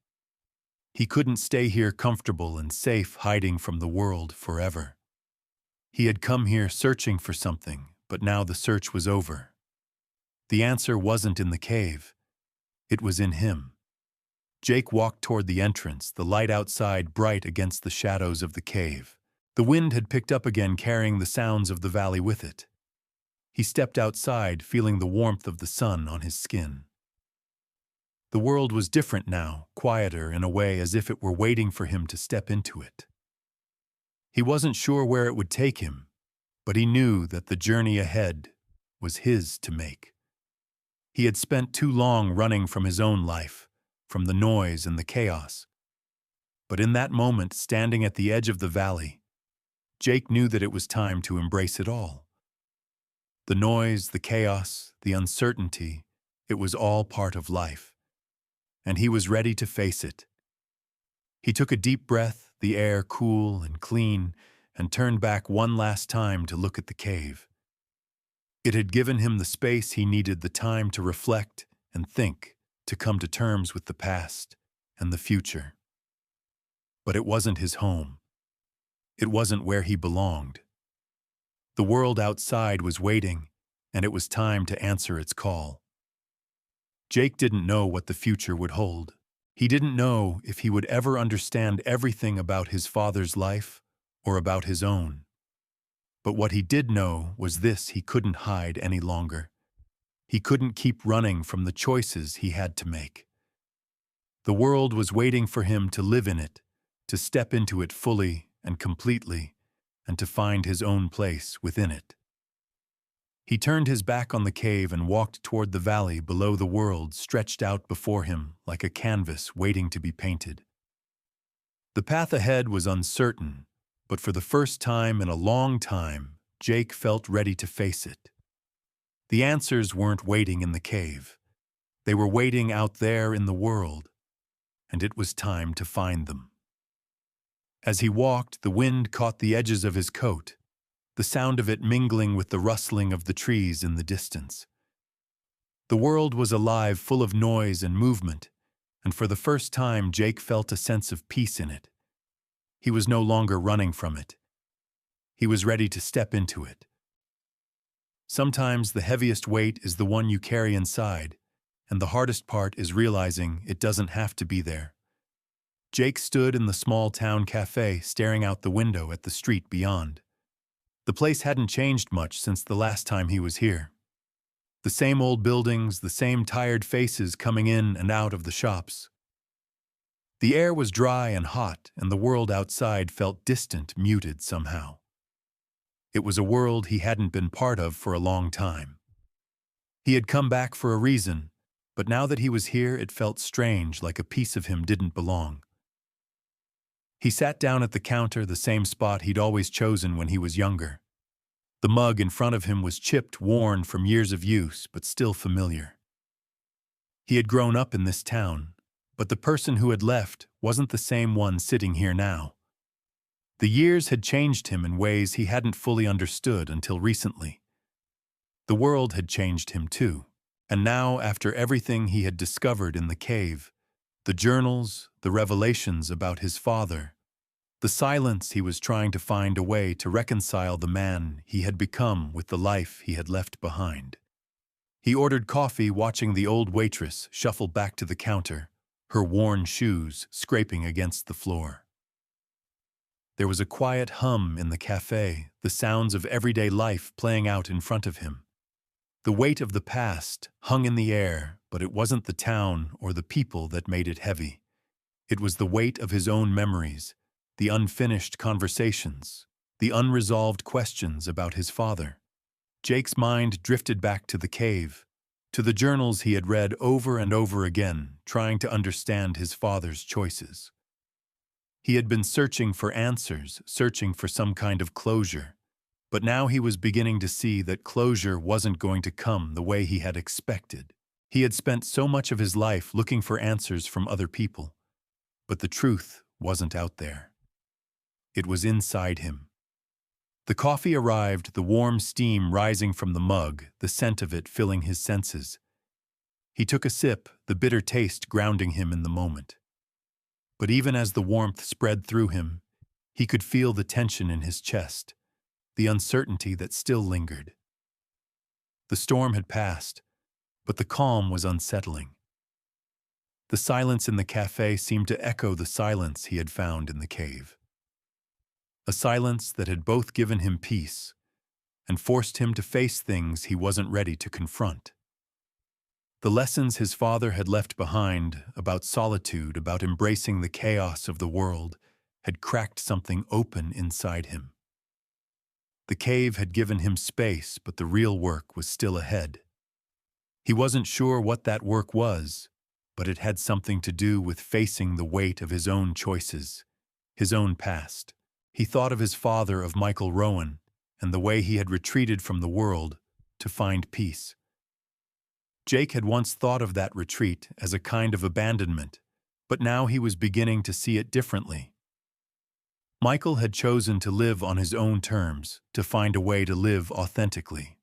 He couldn't stay here comfortable and safe, hiding from the world forever. He had come here searching for something, but now the search was over. The answer wasn't in the cave. It was in him. Jake walked toward the entrance, the light outside bright against the shadows of the cave. The wind had picked up again, carrying the sounds of the valley with it. He stepped outside, feeling the warmth of the sun on his skin. The world was different now, quieter in a way, as if it were waiting for him to step into it. He wasn't sure where it would take him, but he knew that the journey ahead was his to make. He had spent too long running from his own life, from the noise and the chaos. But in that moment, standing at the edge of the valley, Jake knew that it was time to embrace it all. The noise, the chaos, the uncertainty, it was all part of life. And he was ready to face it. He took a deep breath, the air cool and clean, and turned back one last time to look at the cave. It had given him the space he needed, the time to reflect and think, to come to terms with the past and the future. But it wasn't his home. It wasn't where he belonged. The world outside was waiting, and it was time to answer its call. Jake didn't know what the future would hold. He didn't know if he would ever understand everything about his father's life or about his own. But what he did know was this: he couldn't hide any longer. He couldn't keep running from the choices he had to make. The world was waiting for him to live in it, to step into it fully and completely, and to find his own place within it. He turned his back on the cave and walked toward the valley below, the world stretched out before him like a canvas waiting to be painted. The path ahead was uncertain, but for the first time in a long time, Jake felt ready to face it. The answers weren't waiting in the cave. They were waiting out there in the world, and it was time to find them. As he walked, the wind caught the edges of his coat, the sound of it mingling with the rustling of the trees in the distance. The world was alive, full of noise and movement, and for the first time Jake felt a sense of peace in it. He was no longer running from it. He was ready to step into it. Sometimes the heaviest weight is the one you carry inside, and the hardest part is realizing it doesn't have to be there. Jake stood in the small town cafe, staring out the window at the street beyond. The place hadn't changed much since the last time he was here. The same old buildings, the same tired faces coming in and out of the shops. The air was dry and hot, and the world outside felt distant, muted somehow. It was a world he hadn't been part of for a long time. He had come back for a reason, but now that he was here, it felt strange, like a piece of him didn't belong. He sat down at the counter, the same spot he'd always chosen when he was younger. The mug in front of him was chipped, worn from years of use, but still familiar. He had grown up in this town, but the person who had left wasn't the same one sitting here now. The years had changed him in ways he hadn't fully understood until recently. The world had changed him too, and now, after everything he had discovered in the cave, the journals, the revelations about his father, the silence, he was trying to find a way to reconcile the man he had become with the life he had left behind. He ordered coffee, watching the old waitress shuffle back to the counter, her worn shoes scraping against the floor. There was a quiet hum in the cafe, the sounds of everyday life playing out in front of him. The weight of the past hung in the air, but it wasn't the town or the people that made it heavy. It was the weight of his own memories, the unfinished conversations, the unresolved questions about his father. Jake's mind drifted back to the cave, to the journals he had read over and over again, trying to understand his father's choices. He had been searching for answers, searching for some kind of closure, but now he was beginning to see that closure wasn't going to come the way he had expected. He had spent so much of his life looking for answers from other people, but the truth wasn't out there. It was inside him. The coffee arrived, the warm steam rising from the mug, the scent of it filling his senses. He took a sip, the bitter taste grounding him in the moment. But even as the warmth spread through him, he could feel the tension in his chest, the uncertainty that still lingered. The storm had passed, but the calm was unsettling. The silence in the cafe seemed to echo the silence he had found in the cave. A silence that had both given him peace and forced him to face things he wasn't ready to confront. The lessons his father had left behind about solitude, about embracing the chaos of the world, had cracked something open inside him. The cave had given him space, but the real work was still ahead. He wasn't sure what that work was, but it had something to do with facing the weight of his own choices, his own past. He thought of his father, of Michael Rowan, and the way he had retreated from the world to find peace. Jake had once thought of that retreat as a kind of abandonment, but now he was beginning to see it differently. Michael had chosen to live on his own terms, to find a way to live authentically.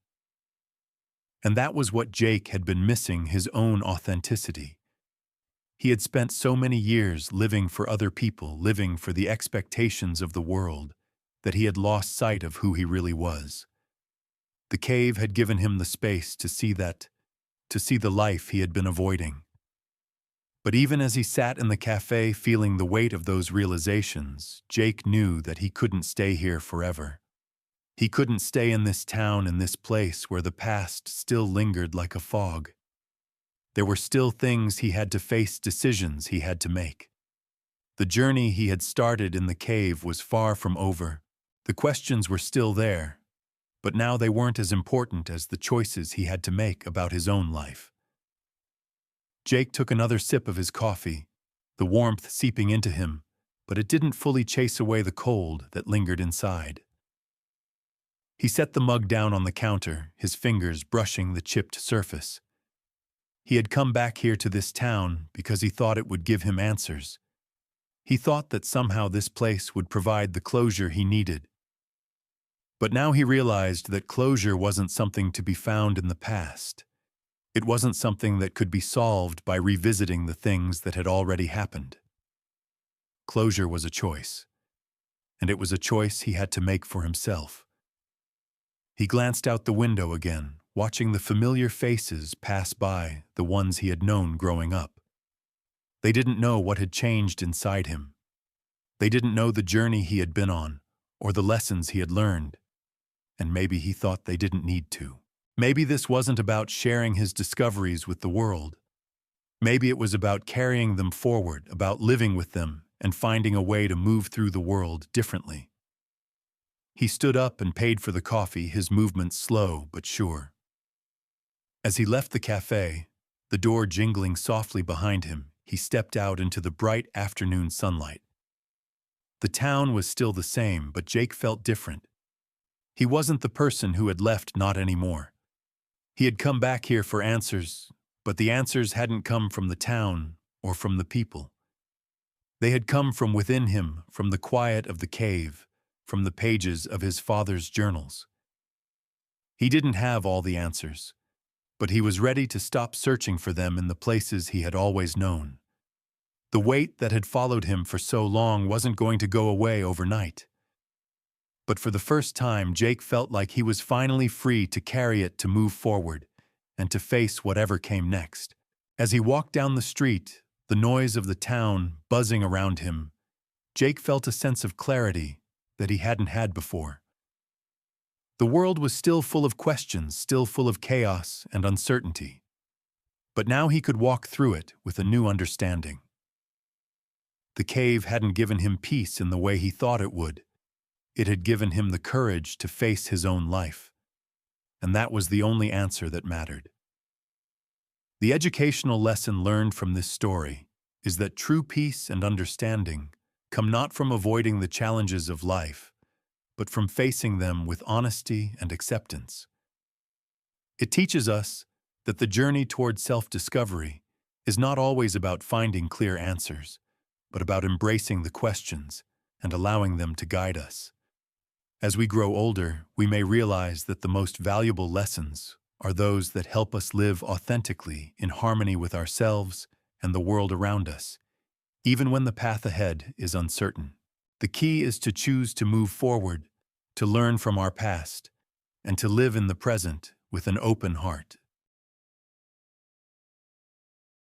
And that was what Jake had been missing, his own authenticity. He had spent so many years living for other people, living for the expectations of the world, that he had lost sight of who he really was. The cave had given him the space to see that, to see the life he had been avoiding. But even as he sat in the cafe feeling the weight of those realizations, Jake knew that he couldn't stay here forever. He couldn't stay in this town, in this place where the past still lingered like a fog. There were still things he had to face, decisions he had to make. The journey he had started in the cave was far from over. The questions were still there, but now they weren't as important as the choices he had to make about his own life. Jake took another sip of his coffee, the warmth seeping into him, but it didn't fully chase away the cold that lingered inside. He set the mug down on the counter, his fingers brushing the chipped surface. He had come back here to this town because he thought it would give him answers. He thought that somehow this place would provide the closure he needed. But now he realized that closure wasn't something to be found in the past. It wasn't something that could be solved by revisiting the things that had already happened. Closure was a choice, and it was a choice he had to make for himself. He glanced out the window again, watching the familiar faces pass by, the ones he had known growing up. They didn't know what had changed inside him. They didn't know the journey he had been on, or the lessons he had learned. And maybe he thought they didn't need to. Maybe this wasn't about sharing his discoveries with the world. Maybe it was about carrying them forward, about living with them and finding a way to move through the world differently. He stood up and paid for the coffee, his movements slow but sure. As he left the cafe, the door jingling softly behind him, he stepped out into the bright afternoon sunlight. The town was still the same, but Jake felt different. He wasn't the person who had left, not anymore. He had come back here for answers, but the answers hadn't come from the town or from the people. They had come from within him, from the quiet of the cave, from the pages of his father's journals. He didn't have all the answers, but he was ready to stop searching for them in the places he had always known. The weight that had followed him for so long wasn't going to go away overnight. But for the first time, Jake felt like he was finally free to carry it, to move forward, and to face whatever came next. As he walked down the street, the noise of the town buzzing around him, Jake felt a sense of clarity that he hadn't had before. The world was still full of questions, still full of chaos and uncertainty. But now he could walk through it with a new understanding. The cave hadn't given him peace in the way he thought it would. It had given him the courage to face his own life. And that was the only answer that mattered. The educational lesson learned from this story is that true peace and understanding come not from avoiding the challenges of life, but from facing them with honesty and acceptance. It teaches us that the journey toward self-discovery is not always about finding clear answers, but about embracing the questions and allowing them to guide us. As we grow older, we may realize that the most valuable lessons are those that help us live authentically in harmony with ourselves and the world around us, even when the path ahead is uncertain. The key is to choose to move forward, to learn from our past, and to live in the present with an open heart.